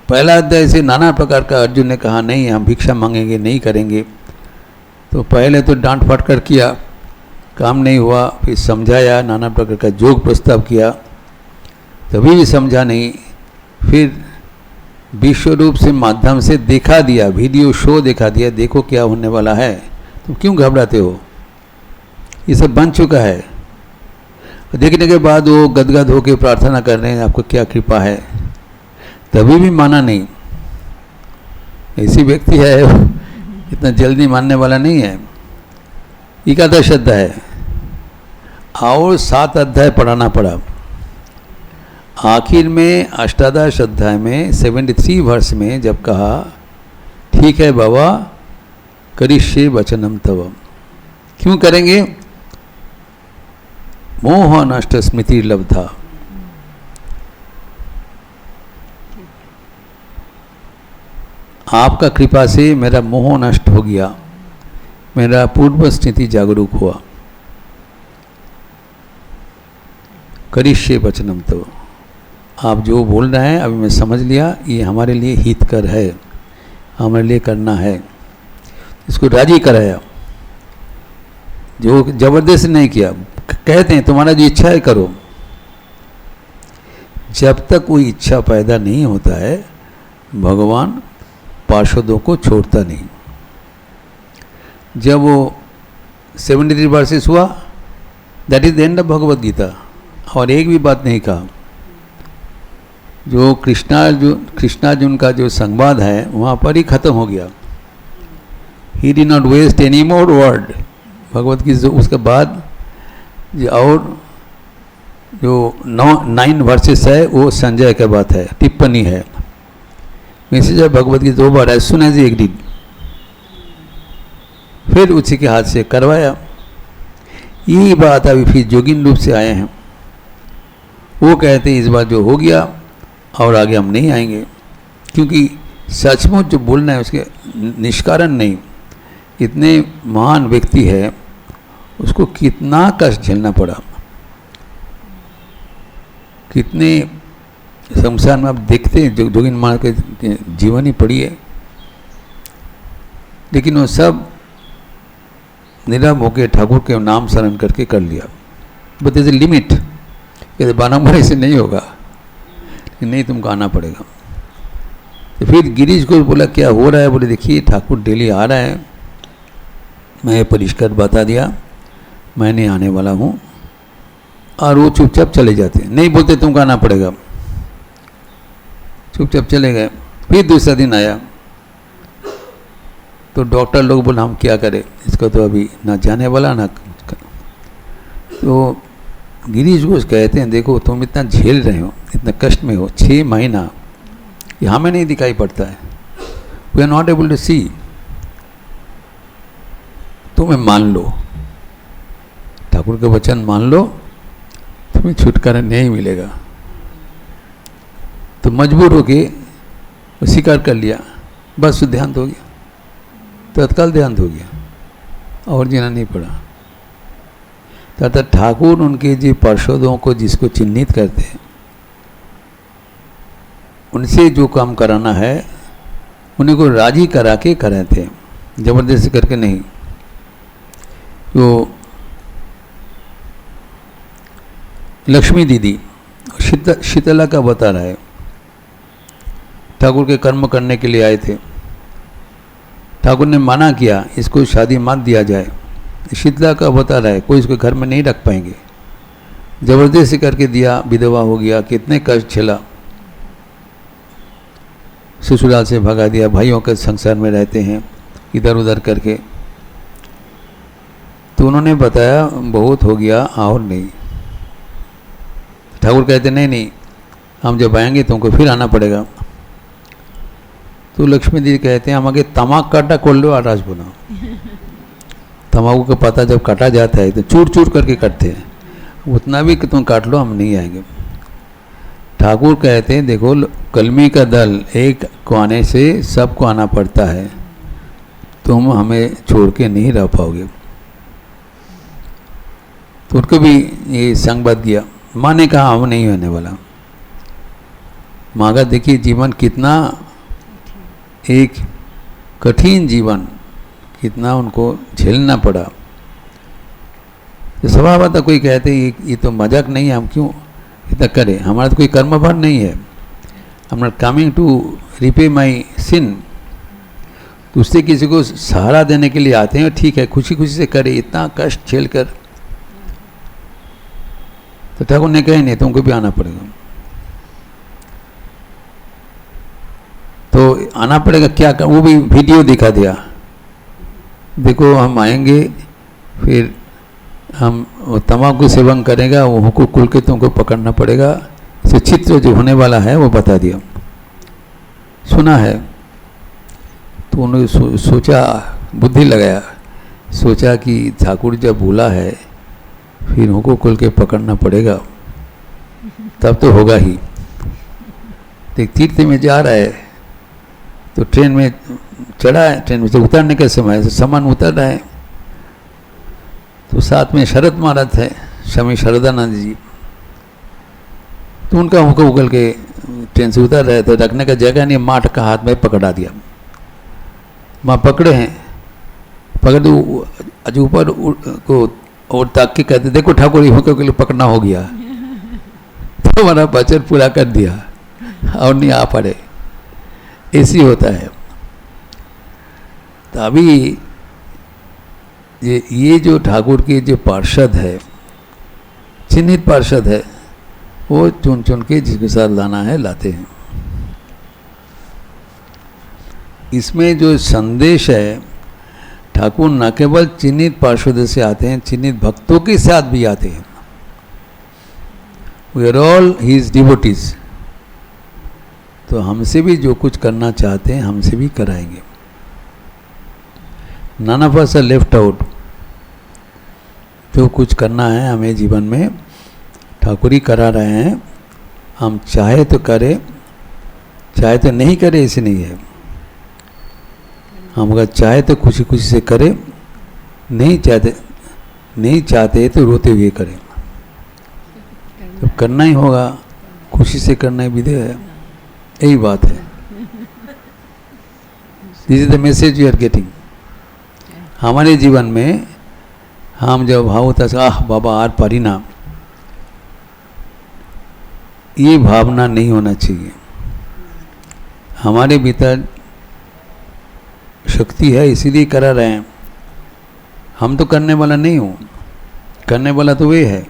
पहला अध्याय से नाना प्रकार का अर्जुन ने कहा नहीं हम भिक्षा मांगेंगे नहीं करेंगे। तो पहले तो डांट फट कर किया, काम नहीं हुआ, फिर समझाया, नाना प्रकार का जोग प्रस्ताव किया, तभी भी समझा नहीं। फिर विश्व रूप से माध्यम से दिखा दिया, वीडियो शो दिखा दिया, देखो क्या होने वाला है, तुम क्यों घबराते हो, ये सब बन चुका है। देखने के बाद वो गदगद होकर प्रार्थना कर रहे हैं आपको क्या कृपा है, तभी भी माना नहीं। ऐसी व्यक्ति है इतना जल्दी मानने वाला नहीं है। एकादश अध्याय और 7 अध्याय पढ़ाना पड़ा। आखिर में अष्टादश अध्याय में 73 वर्ष में जब कहा ठीक है बाबा करिष्ये वचनम तव, क्यों करेंगे, मोह नष्ट स्मृति लब्धा। आपका कृपा से मेरा मोह नष्ट हो गया, मेरा पूर्व स्थिति जागरूक हुआ। करिष्ये वचनम तव, आप जो बोल रहे हैं अभी मैं समझ लिया, ये हमारे लिए हितकर है, हमारे लिए करना है। इसको राजी कराया, जो जबरदस्त नहीं किया। कहते हैं तुम्हारा जो इच्छा है करो। जब तक कोई इच्छा पैदा नहीं होता है भगवान पार्षदों को छोड़ता नहीं। जब वो 73 वर्सेस हुआ, that is the end of Bhagavad Gita. और एक भी बात नहीं कहा। जो कृष्णार्जुन का जो संवाद है वहाँ पर ही खत्म हो गया। He did not waste any more word Bhagavad Gita. उसके बाद और जो 9 वर्सेस है वो संजय का बात है, टिप्पणी है। मैसेज ऑफ भगवत गीता 2 बार एज सुन एज एक डिड, फिर उसी के हाथ से करवाया। यही बात अभी फिर जोगिन रूप से आए हैं। वो कहते हैं इस बार जो हो गया और आगे हम नहीं आएंगे, क्योंकि सचमुच जो बोलना है उसके निष्कारण नहीं। इतने महान व्यक्ति है, उसको कितना कष्ट झेलना पड़ा, कितने संसार में आप देखते हैं जोगिन महाराज के जीवन ही पड़ी है। लेकिन वो सब निरव होकर ठाकुर के नाम शरण करके कर लिया। बट इज ए लिमिट, कहते बारंबार ऐसे नहीं होगा, नहीं तुमको आना पड़ेगा। तो फिर गिरीश को बोला क्या हो रहा है, बोले देखिए ठाकुर डेली आ रहा है, मैं परिष्कार बता दिया मैं नहीं आने वाला हूँ, और वो चुपचाप चले जाते, नहीं बोलते तुमको आना पड़ेगा, चुपचाप चले गए। फिर दूसरा दिन आया तो डॉक्टर लोग बोला हम क्या करें, इसका तो अभी ना जाने वाला ना। तो गिरीश घोष कहते हैं देखो तुम इतना झेल रहे हो, इतना कष्ट में हो, 6 महीना, ये हमें नहीं दिखाई पड़ता है, we are not able to see. तुम्हें मान लो, ठाकुर के वचन मान लो, तुम्हें छुटकारा नहीं मिलेगा। तो मजबूर होके स्वीकार कर लिया, बस देहांत हो गया, तत्काल देहांत हो गया, और जीना नहीं पड़ा। अर्थात ठाकुर उनके जी पार्षदों को जिसको चिन्हित करते हैं, उनसे जो काम कराना है उन्हीं को राजी करा के कराते हैं, जबरदस्ती करके नहीं। तो लक्ष्मी दीदी शीतला का बता रहा है, ठाकुर के कर्म करने के लिए आए थे, ठाकुर ने मना किया इसको शादी मत दिया जाए। शीतला का बता रहा है कोई इसको घर में नहीं रख पाएंगे, जबरदस्ती करके दिया, विधवा हो गया, कितने कष्ट झेला, ससुराल से भगा दिया, भाइयों के संसार में रहते हैं इधर उधर करके। तो उन्होंने बताया बहुत हो गया और नहीं। ठाकुर कहते नहीं नहीं हम जब आएंगे तुमको फिर आना पड़ेगा। तो लक्ष्मी दीदी कहते हैं हम आगे तमाक काटा खोल लो आराज बनाओ। तम्बाकू का पत्ता जब काटा जाता है तो चूर चूर करके काटते हैं, उतना भी कि तुम काट लो हम नहीं आएंगे। ठाकुर कहते हैं देखो कलमी का दल एक को आने से सबको आना पड़ता है, तुम हमें छोड़ के नहीं रह पाओगे। तो उनको भी ये संगबद्ध किया। माँ ने कहा हम नहीं होने वाला। माँ का देखिए जीवन कितना एक कठिन जीवन, कितना उनको झेलना पड़ा। तो स्वभाव था कोई कहते ये तो मजाक नहीं है, हम क्यों इतना करें, हमारा तो कोई कर्म भर नहीं है, I am not coming to repay my sin. तो उससे किसी को सहारा देने के लिए आते हैं, ठीक है खुशी खुशी से करे, इतना कष्ट झेल कर। तो ठाकुर ने कहा नहीं तुमको भी आना पड़ेगा। तो आना पड़ेगा क्या कर, वो भी वीडियो दिखा दिया, देखो हम आएंगे फिर हम तंबाकू सेवन करेगा, वो हुकूक कुल के तुमको पकड़ना पड़ेगा। इसे चित्र जो होने वाला है वो बता दिया। सुना है तो उन्होंने सोचा, बुद्धि लगाया, सोचा कि ठाकुर जब बोला है फिर हुकूक कुल के पकड़ना पड़ेगा, तब तो होगा ही। तो तीर्थ में जा रहा है तो ट्रेन में चढ़ा है, ट्रेन में से उतरने के समय सामान उतर रहा है, तो साथ में शरद महाराज थे, स्वामी शरदानंद जी। तो उनका हुक्का उगल के ट्रेन से उतर रहे थे, रखने का जगह नहीं, माठ का हाथ में पकड़ा दिया। माँ पकड़े हैं, पकड़ दो आज ऊपर को और ताक के कहते देखो ठाकुर हुक्का के लिए पकड़ना हो गया। तो हमारा वचन पूरा कर दिया और नहीं आ पड़े। ऐसी होता है। तो अभी ये जो ठाकुर के जो पार्षद है, चिन्हित पार्षद है, वो चुन चुन के जिसके साथ लाना है लाते हैं। इसमें जो संदेश है, ठाकुर न केवल चिन्हित पार्षद से आते हैं, चिन्हित भक्तों के साथ भी आते हैं। We are all his devotees. तो हमसे भी जो कुछ करना चाहते हैं हमसे भी कराएंगे। None of us are left out. जो कुछ करना है हमें जीवन में ठाकुर ही करा रहे हैं। हम चाहे तो करें, चाहे तो नहीं करें, ऐसे नहीं है। हम अगर चाहे तो खुशी खुशी से करें, नहीं चाहते तो रोते हुए करें। तो करना ही होगा, खुशी से करना ही विधि है। यही बात है। This is the message we are getting. हमारे जीवन में हम जब भाव होता है आह बाबा आर पारी ना, ये भावना नहीं होना चाहिए। हमारे भीतर शक्ति है इसीलिए करा रहे हैं। हम तो करने वाला नहीं हूँ, करने वाला तो वे है।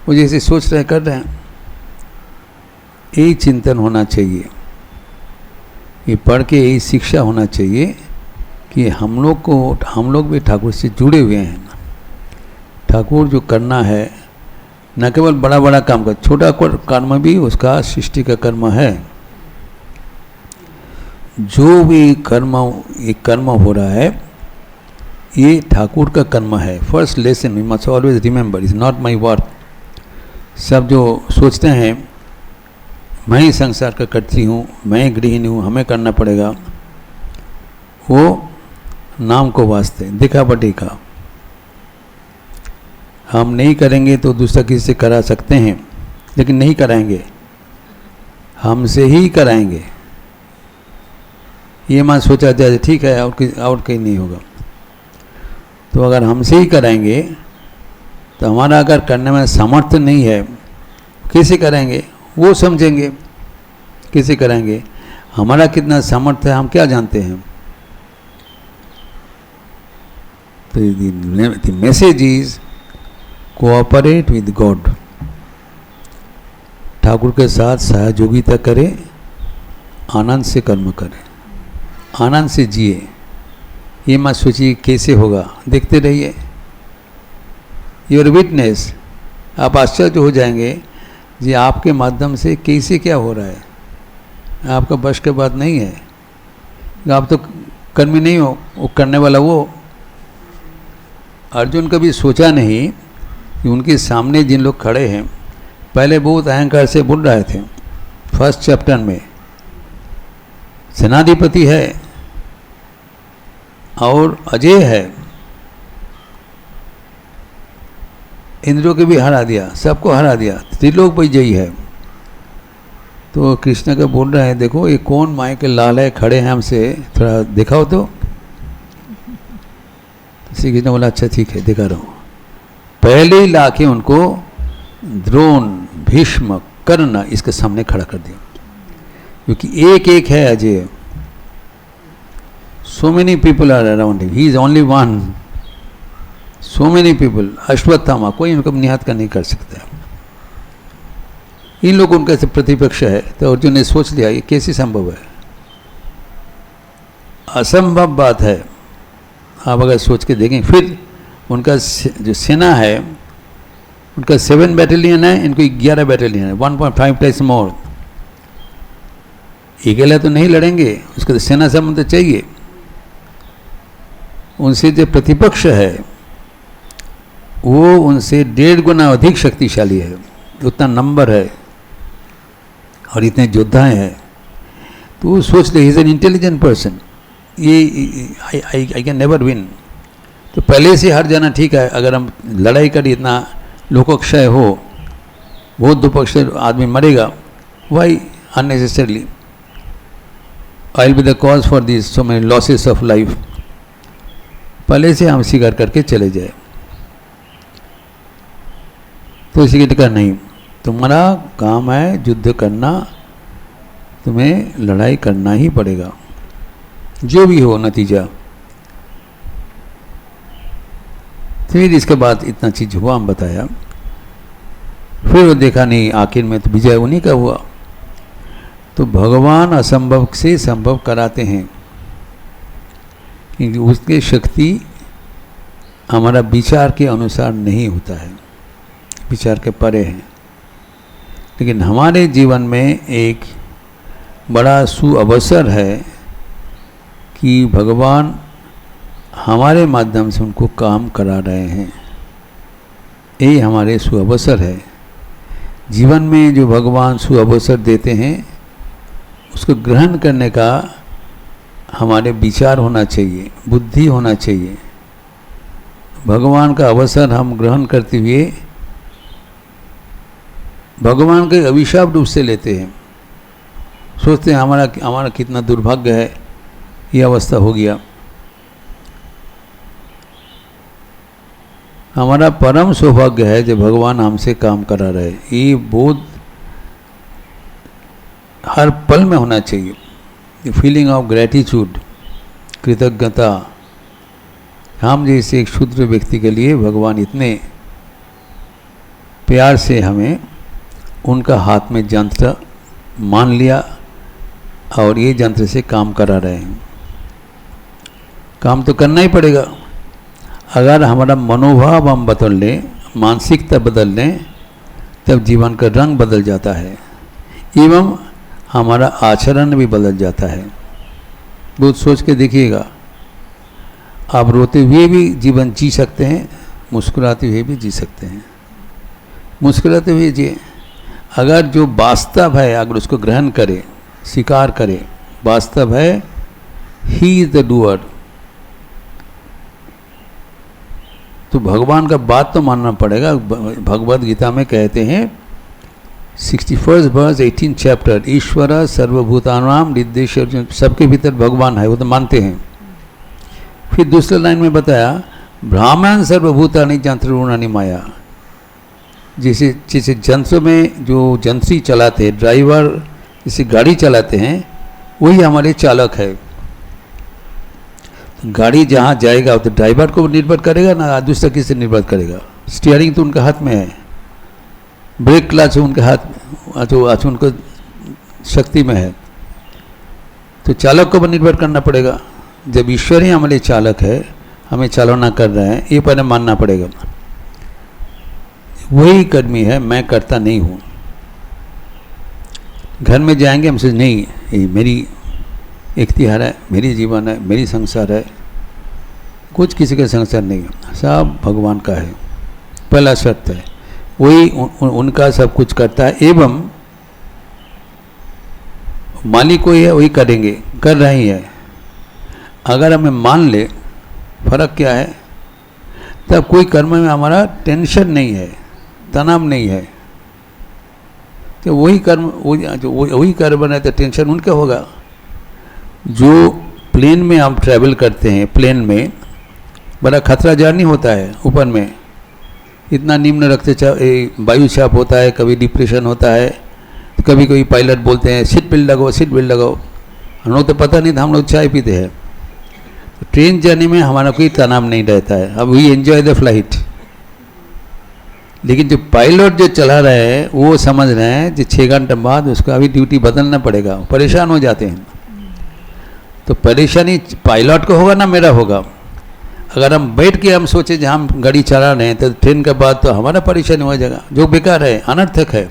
वो जैसे सोच रहे कर रहे हैं। यही चिंतन होना चाहिए, ये पढ़ के यही शिक्षा होना चाहिए कि हम लोग भी ठाकुर से जुड़े हुए हैं। ठाकुर जो करना है न केवल बड़ा बड़ा काम का, छोटा कर्म भी उसका सृष्टि का कर्म है। जो भी कर्म हो रहा है ये ठाकुर का कर्म है। First lesson we must always remember is not my work. सब जो सोचते हैं मैं ही संसार का कर्त्री हूँ, मैं ही गृहिणी हूँ, हमें करना पड़ेगा, वो नाम को वास्ते दिखावटी का। हम नहीं करेंगे तो दूसरा किसी से करा सकते हैं, लेकिन नहीं कराएंगे, हमसे ही कराएंगे। ये मान सोचा जाए ठीक है और कहीं नहीं होगा। तो अगर हमसे ही कराएंगे तो हमारा अगर करने में सामर्थ्य नहीं है, कैसे करेंगे वो समझेंगे, कैसे करेंगे। हमारा कितना सामर्थ्य है हम क्या जानते हैं। तो the message is cooperate with God. Thakur के साथ सहयोगिता करें, आनंद से कर्म करें, आनंद से जिए। ये मत सोचिए कैसे होगा, देखते रहिए। योर विटनेस, आप आश्चर्य हो जाएंगे जी आपके माध्यम से कैसे क्या हो रहा है। आपका बश के बात नहीं है, आप तो कर्मी नहीं हो, वो करने वाला वो। अर्जुन कभी सोचा नहीं कि उनके सामने जिन लोग खड़े हैं पहले बहुत अहंकार से बोल रहे थे। फर्स्ट चैप्टर में सेनाधिपति है और अजय है, इंद्रों के भी हरा दिया, सबको हरा दिया, त्रिलोक विजयी है। तो कृष्ण का बोल रहे हैं, देखो ये कौन माए के लाल है, खड़े हैं हमसे, थोड़ा दिखाओ तो। श्री कृष्ण बोला अच्छा ठीक है दिखा रहा हूँ। पहले ही लाके उनको द्रोण, भीष्म, कर्ण इसके सामने खड़ा कर दिया, क्योंकि एक एक है अजय। So many people are around him, he is only one. So many people, Ashwatthama, कोई इनको निहत का नहीं कर सकता। इन लोग उनका से प्रतिपक्ष है। तो अर्जुन ने सोच लिया ये कैसे संभव है, असंभव बात है। आप अगर सोच के देखें, फिर उनका जो सेना है उनका 7 बैटेलियन है, इनको 11 बैटेलियन है, 1.5 टाइम्स मोर। अकेला तो नहीं लड़ेंगे, उसको तो सेना संबंध चाहिए। उनसे जो प्रतिपक्ष है वो उनसे 1.5 गुना अधिक शक्तिशाली है, उतना नंबर है और इतने योद्धाएं हैं। तो वो सोच ले, he is an intelligent person, ये आई कैन नेवर विन। तो पहले से हार जाना ठीक है, अगर हम लड़ाई करें, इतना लोकोक्षय हो, बहुत दुपक्ष आदमी मरेगा, why unnecessarily I will be the cause for this so many losses of life. पहले से हम स्वीकार करके चले जाए। तो इसी के कहा नहीं, तुम्हारा काम है युद्ध करना, तुम्हें लड़ाई करना ही पड़ेगा, जो भी हो नतीजा। फिर इसके बाद इतना चीज हुआ, हम बताया। फिर वो देखा नहीं, आखिर में तो विजय उन्हीं का हुआ। तो भगवान असंभव से संभव कराते हैं, क्योंकि उसकी शक्ति हमारा विचार के अनुसार नहीं होता है, विचार के परे है। लेकिन हमारे जीवन में एक बड़ा सुअवसर है कि भगवान हमारे माध्यम से उनको काम करा रहे हैं। ये हमारे सुअवसर है। जीवन में जो भगवान सुअवसर देते हैं उसको ग्रहण करने का हमारे विचार होना चाहिए, बुद्धि होना चाहिए। भगवान का अवसर हम ग्रहण करते हुए भगवान के अभिशाप रूप से लेते हैं, सोचते हैं हमारा कितना दुर्भाग्य है, ये अवस्था हो गया। हमारा परम सौभाग्य है जो भगवान हमसे काम करा रहे। ये बोध हर पल में होना चाहिए। फीलिंग ऑफ ग्रेटिट्यूड, कृतज्ञता। हम जैसे एक क्षुद्र व्यक्ति के लिए भगवान इतने प्यार से हमें उनका हाथ में यंत्र मान लिया और ये यंत्र से काम करा रहे हैं। काम तो करना ही पड़ेगा। अगर हमारा मनोभाव हम बदल लें, मानसिकता बदल लें, तब जीवन का रंग बदल जाता है एवं हमारा आचरण भी बदल जाता है। बहुत सोच के देखिएगा, आप रोते हुए भी जीवन जी सकते हैं, मुस्कुराते हुए भी जी सकते हैं। मुस्कुराते हुए जिए। अगर जो वास्तव है अगर उसको ग्रहण करे, स्वीकार करे, वास्तव है, ही इज द डूअर। तो भगवान का बात तो मानना पड़ेगा। भगवद गीता में कहते हैं 61 वर्स 18 चैप्टर, ईश्वर सर्वभूतानां निर्देश, सबके भीतर भगवान है, वो तो मानते हैं। फिर दूसरे लाइन में बताया ब्राह्मण सर्वभूतानि यंत्रोणानि माया। जैसे यंत्र में जो यंत्री चलाते हैं, ड्राइवर जैसे गाड़ी चलाते हैं, वही हमारे चालक है। गाड़ी जहाँ जाएगा तो ड्राइवर को निर्भर करेगा ना दूसरा किससे निर्भर करेगा। स्टीयरिंग तो उनका हाथ में है, ब्रेक क्लच उनके हाथ में, उनको शक्ति में है। तो चालक को भी निर्भर करना पड़ेगा। जब ईश्वर ही हमारे चालक है, हमें चालना कर रहे हैं, ये पहले मानना पड़ेगा। वही कर्मी है, मैं करता नहीं हूँ। घर में जाएंगे हम सोच नहीं, ये मेरी इख्तियार है, मेरी जीवन है, मेरी संसार है, कुछ किसी का संसार नहीं है, सब भगवान का है। पहला शर्त है। वही उनका सब कुछ करता है, एवं मालिक कोई है वही करेंगे, कर रही है। अगर हमें मान ले फर्क क्या है, तब कोई कर्म में हमारा टेंशन नहीं है, तनाव नहीं है। तो वही कर्म वही कर्म बने तो टेंशन उनका होगा। जो प्लेन में हम ट्रैवल करते हैं, प्लेन में बड़ा खतरा जर्नी होता है, ऊपर में इतना निम्न रक्तचाप वायु चाप होता है, कभी डिप्रेशन होता है, तो कभी कोई पायलट बोलते हैं सीट बेल्ट लगाओ, सीट बेल्ट लगाओ। हम लोग तो पता नहीं था, हम लोग चाय पीते हैं। तो ट्रेन जर्नी में हमारा कोई तनाव नहीं रहता है, अब वी एंजॉय द फ्लाइट। लेकिन जो पायलट जो चला रहे हैं वो समझ रहे हैं कि 6 घंटे बाद उसका अभी ड्यूटी बदलना पड़ेगा, परेशान हो जाते हैं। तो परेशानी पायलट को होगा ना मेरा होगा। अगर हम बैठ के हम सोचे जहाँ हम गाड़ी चला रहे हैं तो ट्रेन के बाद तो हमारा परेशानी हो जाएगा, जो बेकार है, अनर्थक है।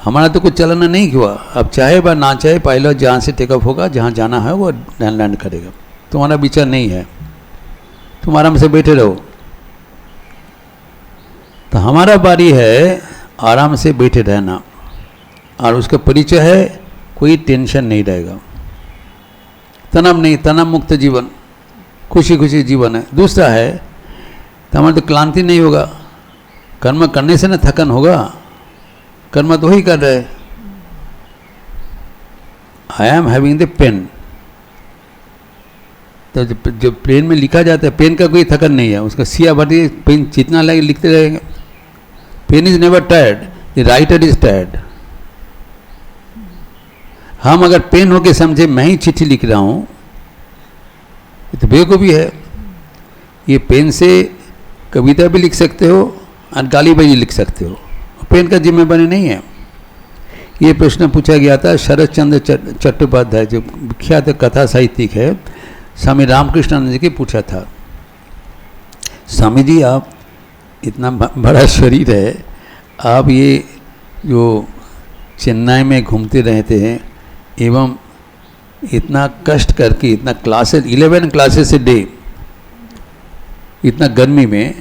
हमारा तो कुछ चलाना नहीं हुआ। अब चाहे व ना चाहे पायलट जहाँ से टेकअप होगा, जहाँ जाना है वो लैंड करेगा। तुम्हारा विचार नहीं है, तुम आराम से बैठे रहो। तो हमारा बारी है आराम से बैठे रहना, और उसका परिचय है कोई टेंशन नहीं रहेगा, तनाव नहीं, तनाव मुक्त जीवन, खुशी खुशी जीवन है। दूसरा है तो हमारा तो क्लांति नहीं होगा। कर्म करने से ना थकन होगा, कर्म तो वही कर रहे। I am having the pen, तो जो पेन में लिखा जाता है, पेन का कोई थकन नहीं है, उसका सिया भरी पेन जितना लगे लिखते रहेंगे। Pen is never tired, the writer is tired. हम अगर पेन होके समझे मैं ही चिट्ठी लिख रहा हूँ, ये तो बेवकूफ़ी है। ये पेन से कविता भी लिख सकते हो और गालीबाजी लिख सकते हो, पेन का जिम्मेदारी नहीं है। ये प्रश्न पूछा गया था शरद चंद्र चट्टोपाध्याय, जो विख्यात कथा साहित्यिक है, स्वामी रामकृष्णानंद जी के पूछा था, स्वामी जी आप इतना बड़ा शरीर है, आप ये जो चेन्नई में घूमते रहते हैं एवं इतना कष्ट करके, इतना क्लासेस 11 क्लासेस ए डे, इतना गर्मी में,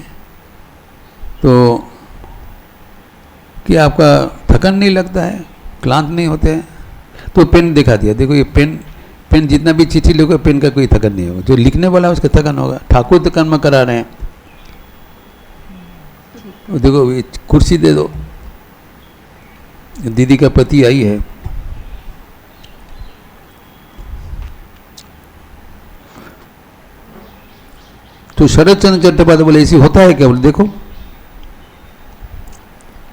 तो क्या आपका थकन नहीं लगता है, क्लांत नहीं होते हैं? तो पेन दिखा दिया, देखो ये पेन जितना भी चिट्ठी लिखोगे पेन का कोई थकन नहीं होगा, जो लिखने वाला है उसका थकन होगा। ठाकुर तो कर्म करा रहे हैं, देखो ये कुर्सी दे दो, दीदी का पति आई है, तो शरद चंद्र चट्टोपाध्याय बोले ऐसी होता है क्या? बोले देखो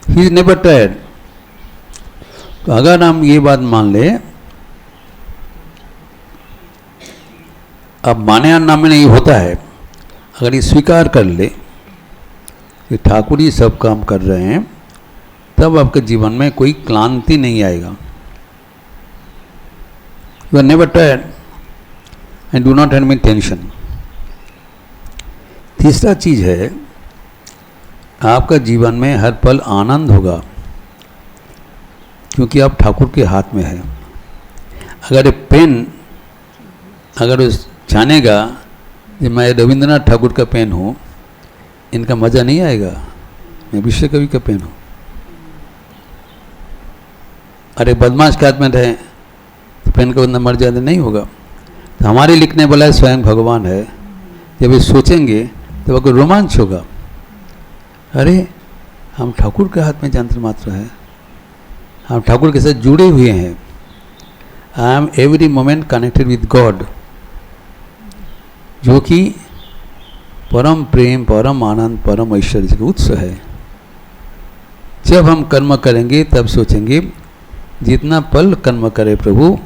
ही इज नेवर टायर्ड। तो अगर हम ये बात मान ले, अब माने या ना माने ये होता है, अगर ये स्वीकार कर ले कि ठाकुर ही सब काम कर रहे हैं, तब आपके जीवन में कोई क्लांति नहीं आएगा। You are never tired and do not have any tension. तीसरा चीज है, आपका जीवन में हर पल आनंद होगा, क्योंकि आप ठाकुर के हाथ में है। अगर पेन अगर उस जानेगा कि मैं रविंद्रनाथ ठाकुर का पेन हूँ, इनका मज़ा नहीं आएगा, मैं विश्व कवि का पेन हूँ। अरे बदमाश के हाथ में रहे तो पेन का उतना मर्यादा नहीं होगा। तो हमारे लिखने वाला स्वयं भगवान है। जब ये सोचेंगे तो आपको रोमांच होगा, अरे हम ठाकुर के हाथ में यंत्र मात्र है, हम ठाकुर के साथ जुड़े हुए हैं। I am every moment connected with God, जो कि परम प्रेम, परम आनंद, परम ऐश्वर्य का उत्स है। जब हम कर्म करेंगे तब सोचेंगे जितना पल कर्म करे प्रभु,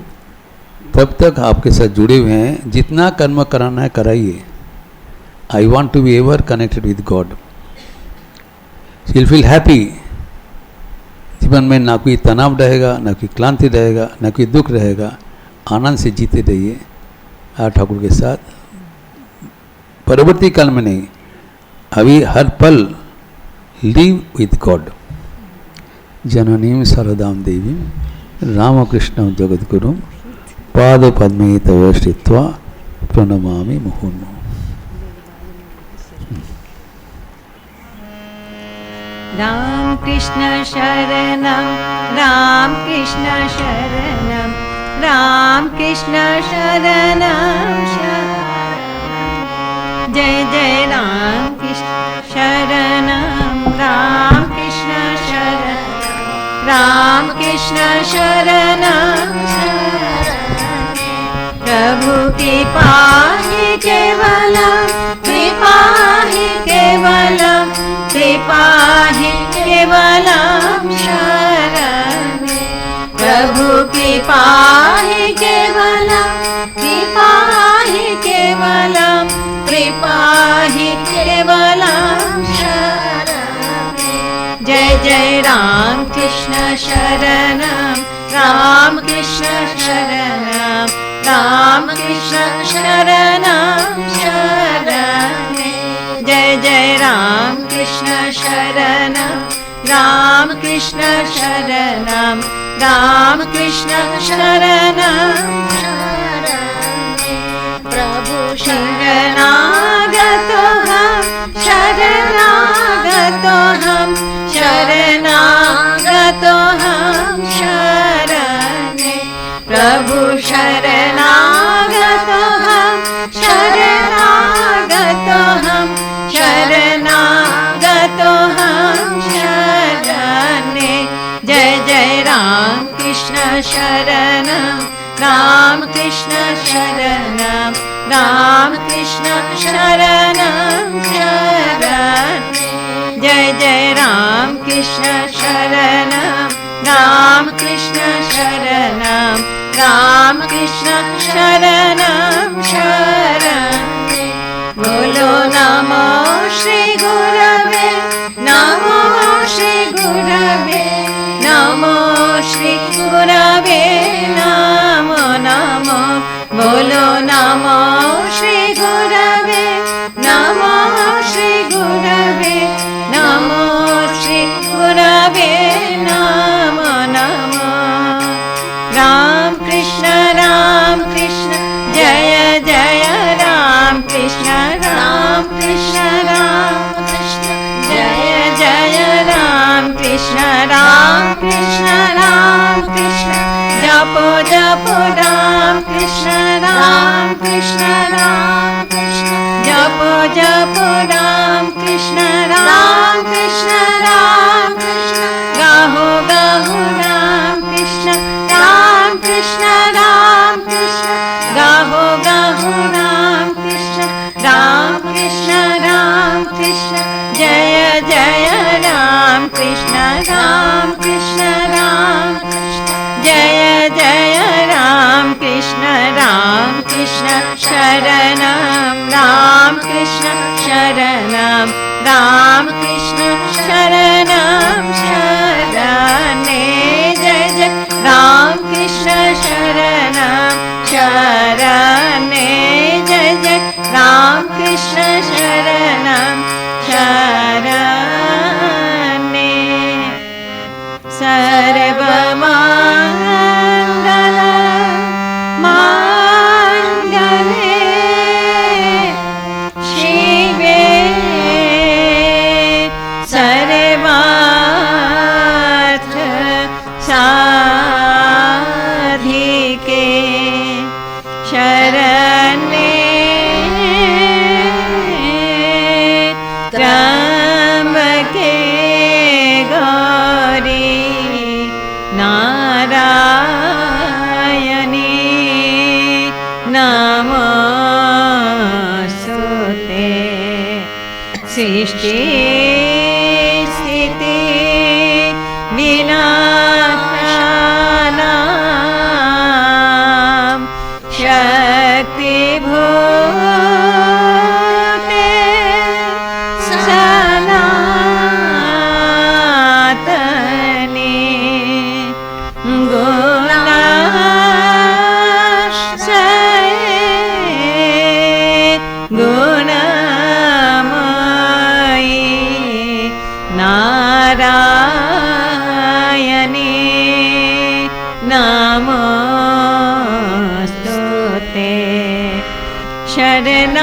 तब तक आपके साथ जुड़े हुए हैं, जितना कर्म कराना है कराइए। I want to be ever connected with God. Will feel happy. जीवन में ना कोई तनाव रहेगा, ना कोई क्लांति रहेगा, ना कोई दुख रहेगा। आनंद से जीते रहिए ठाकुर के साथ। परवर्ती काल में नहीं, अभी हर पल लिव विद गॉड। जननीं शारदां देवीं रामकृष्णं जगद्गुरुं पाद पद्मे तव स्थित्वा प्रणमामि मुहुर्मुहुः। राम कृष्ण शरणं राम कृष्ण शरणं राम कृष्ण शरणं जय जय राम कृष्ण शरणं राम कृष्ण शरणं राम कृष्ण शरणं प्रभु कृपा ही केवलम कृपा ही केवलम कृपा ही केवलम शरणे प्रभु कृपा ही केवलम कृपा ही केवलम कृपा ही केवलम शरणे जय जय राम कृष्ण शरणं राम कृष्ण शरणं राम कृष्ण शरणं शरणे जय जय राम कृष्ण शरणं राम कृष्ण शरणं राम कृष्ण शरणं शरणे प्रभु शरणागतोऽहं शरणागतोऽहं शरणागतोऽहं शरणे प्रभु शरणागतोऽहं शरणागतोऽहं शरणागतोऽहं शरणे जय जय राम कृष्ण शरणं राम कृष्ण शरणं राम कृष्ण शरणं शरणे जय जय राम कृष्ण शरणं राम कृष्ण शरणं राम कृष्ण शरणं शरणे बोलो नमो श्री गुरवे नमो श्री गुरवे नमो श्री गुरवे नमो नमो बोलो नमो श्री गुरवे नमो श्री गुरवे नमो श्री गुरवे नमो नमो राम कृष्ण जय जय राम कृष्ण जय जय राम कृष्ण जपो जपो राम कृष्ण जपो जपो राम कृष्ण गाहो गाहो राम कृष्ण गाहो गाहो राम कृष्ण जय जय राम कृष्ण जय जय राम कृष्ण शरणं राम कृष्ण शरणं राम कृष्ण शरणं शरणे जय जय राम कृष्ण शरणं शरणे जय जय राम कृष्ण शरणं शरणे सर्वमङ्गल माङ्गल्ये शिवे सर्वार्थ साधिके शरण्ये त्र्यम्बके गौरी नारायणी नमोस्तुते सृष्टि स्थिति विनाशानां शक्तिभूते सनातनी नारायणी नमोस्तुते शरणागत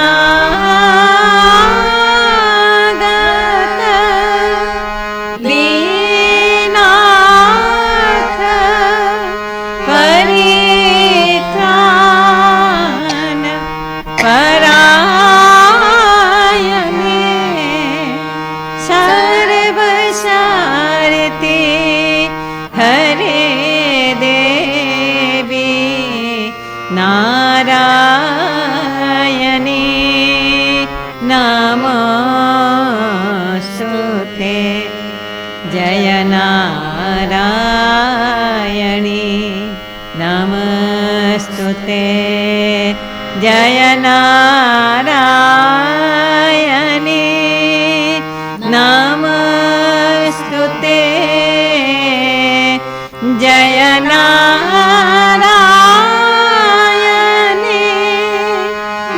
जय नारायणी नमस्तुते जय नारायणी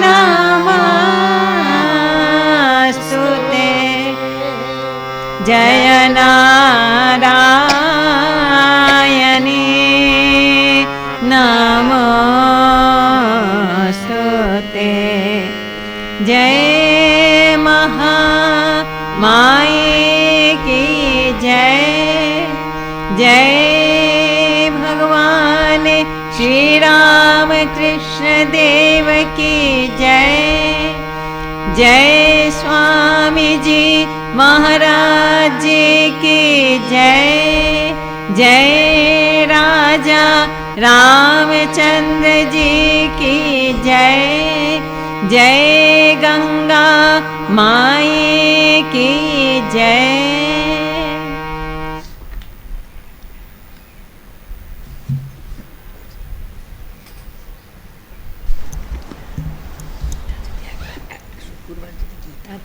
नमस्तुते जय नारायणी नमस्तुते जय महामाई की जय जय भगवान श्री राम कृष्ण देव की जय जय स्वामी जी महाराज जी की जय जय राजा रामचंद्र जी की जय जय गंगा माई की जय।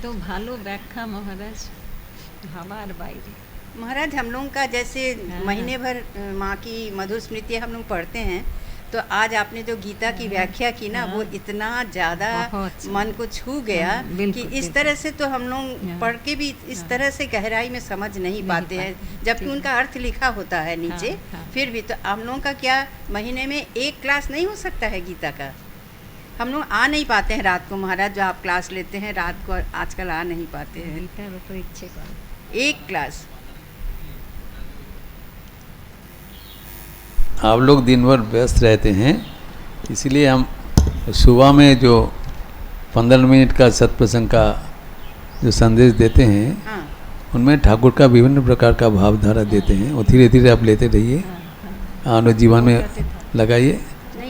तो भालो व्याख्या महाराज हमार बाई महाराज हम लोगों का जैसे महीने भर माँ की मधुर स्मृति हम लोग पढ़ते हैं, तो आज आपने जो गीता की व्याख्या की ना, वो इतना ज़्यादा मन को छू गया कि इस तरह से तो हम लोग पढ़ के भी इस तरह से गहराई में समझ नहीं पाते हैं, जबकि उनका अर्थ लिखा होता है नीचे। फिर भी तो हम लोगों का क्या महीने में एक क्लास नहीं हो सकता है गीता का? हम लोग आ नहीं पाते हैं रात को महाराज, जो आप क्लास लेते हैं रात को आजकल आ नहीं पाते हैं। तो इच्छे एक क्लास आप लोग दिन भर व्यस्त रहते हैं, इसलिए हम सुबह में जो 15 मिनट का सत्प्रसंग का जो संदेश देते हैं, हाँ। उनमें ठाकुर का विभिन्न प्रकार का भावधारा देते हैं। और धीरे धीरे आप लेते रहिए, आने जीवन में लगाइए।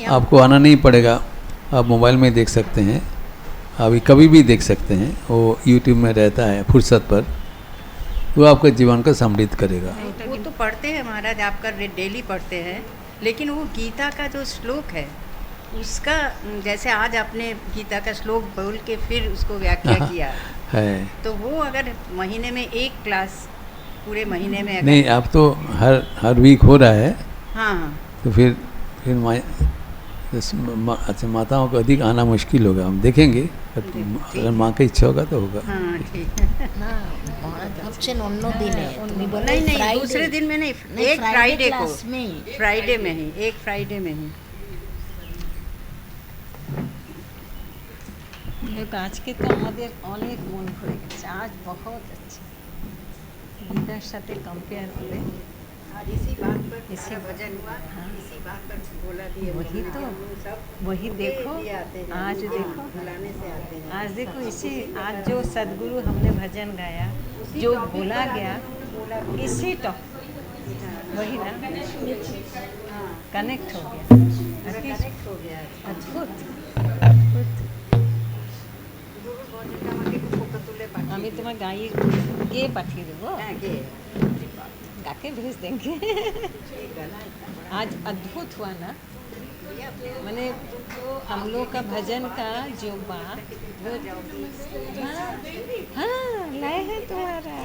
आपको आना नहीं पड़ेगा, आप मोबाइल में देख सकते हैं, अभी कभी भी देख सकते हैं, वो यूट्यूब में रहता है फुर्सत पर, वो आपके जीवन को समृद्ध करेगा। वो तो पढ़ते हैं महाराज, आपका डेली पढ़ते हैं, लेकिन वो गीता का जो श्लोक है उसका, जैसे आज आपने गीता का श्लोक बोल के फिर उसको व्याख्या किया है, तो वो अगर महीने में एक क्लास पूरे महीने में अगर, नहीं आप तो हर वीक हो रहा है। हाँ हाँ, तो फिर अच्छा माताओं को अधिक आना मुश्किल होगा, हम देखेंगे, अगर माँ की इच्छा होगा तो होगा। हाँ ठीक है। नहीं नहीं, दूसरे दिन में नहीं, एक फ्राइडे को, फ्राइडे में ही, एक फ्राइडे में ही। আজকে তো আমাদের অনেক মন ভরে গেছে, আজ বহুত আচ্ছা গীতার সাথে কম্পেয়ার করে। आज इसी बात पर इसी भजन हुआ, हाँ। इसी बात पर बोला दिए, वही तो, सब वही देखो, आते हैं, आज देखो, बुलाने से आते हैं। आज देखो इसी, आज जो सदगुरु हमने भजन गाया, जो बोला गया, इसी टॉपिक वही ना कनेक्ट हो गया, कनेक्ट हो गया। अद्भुत। আমি তোমার গায়ে গিয়ে পাঠিয়ে দেবো, गाके भेज देंगे। आज अद्भुत हुआ ना, मैंने हम लोग का भजन का जो बात वो, हाँ लाए हैं तुम्हारा।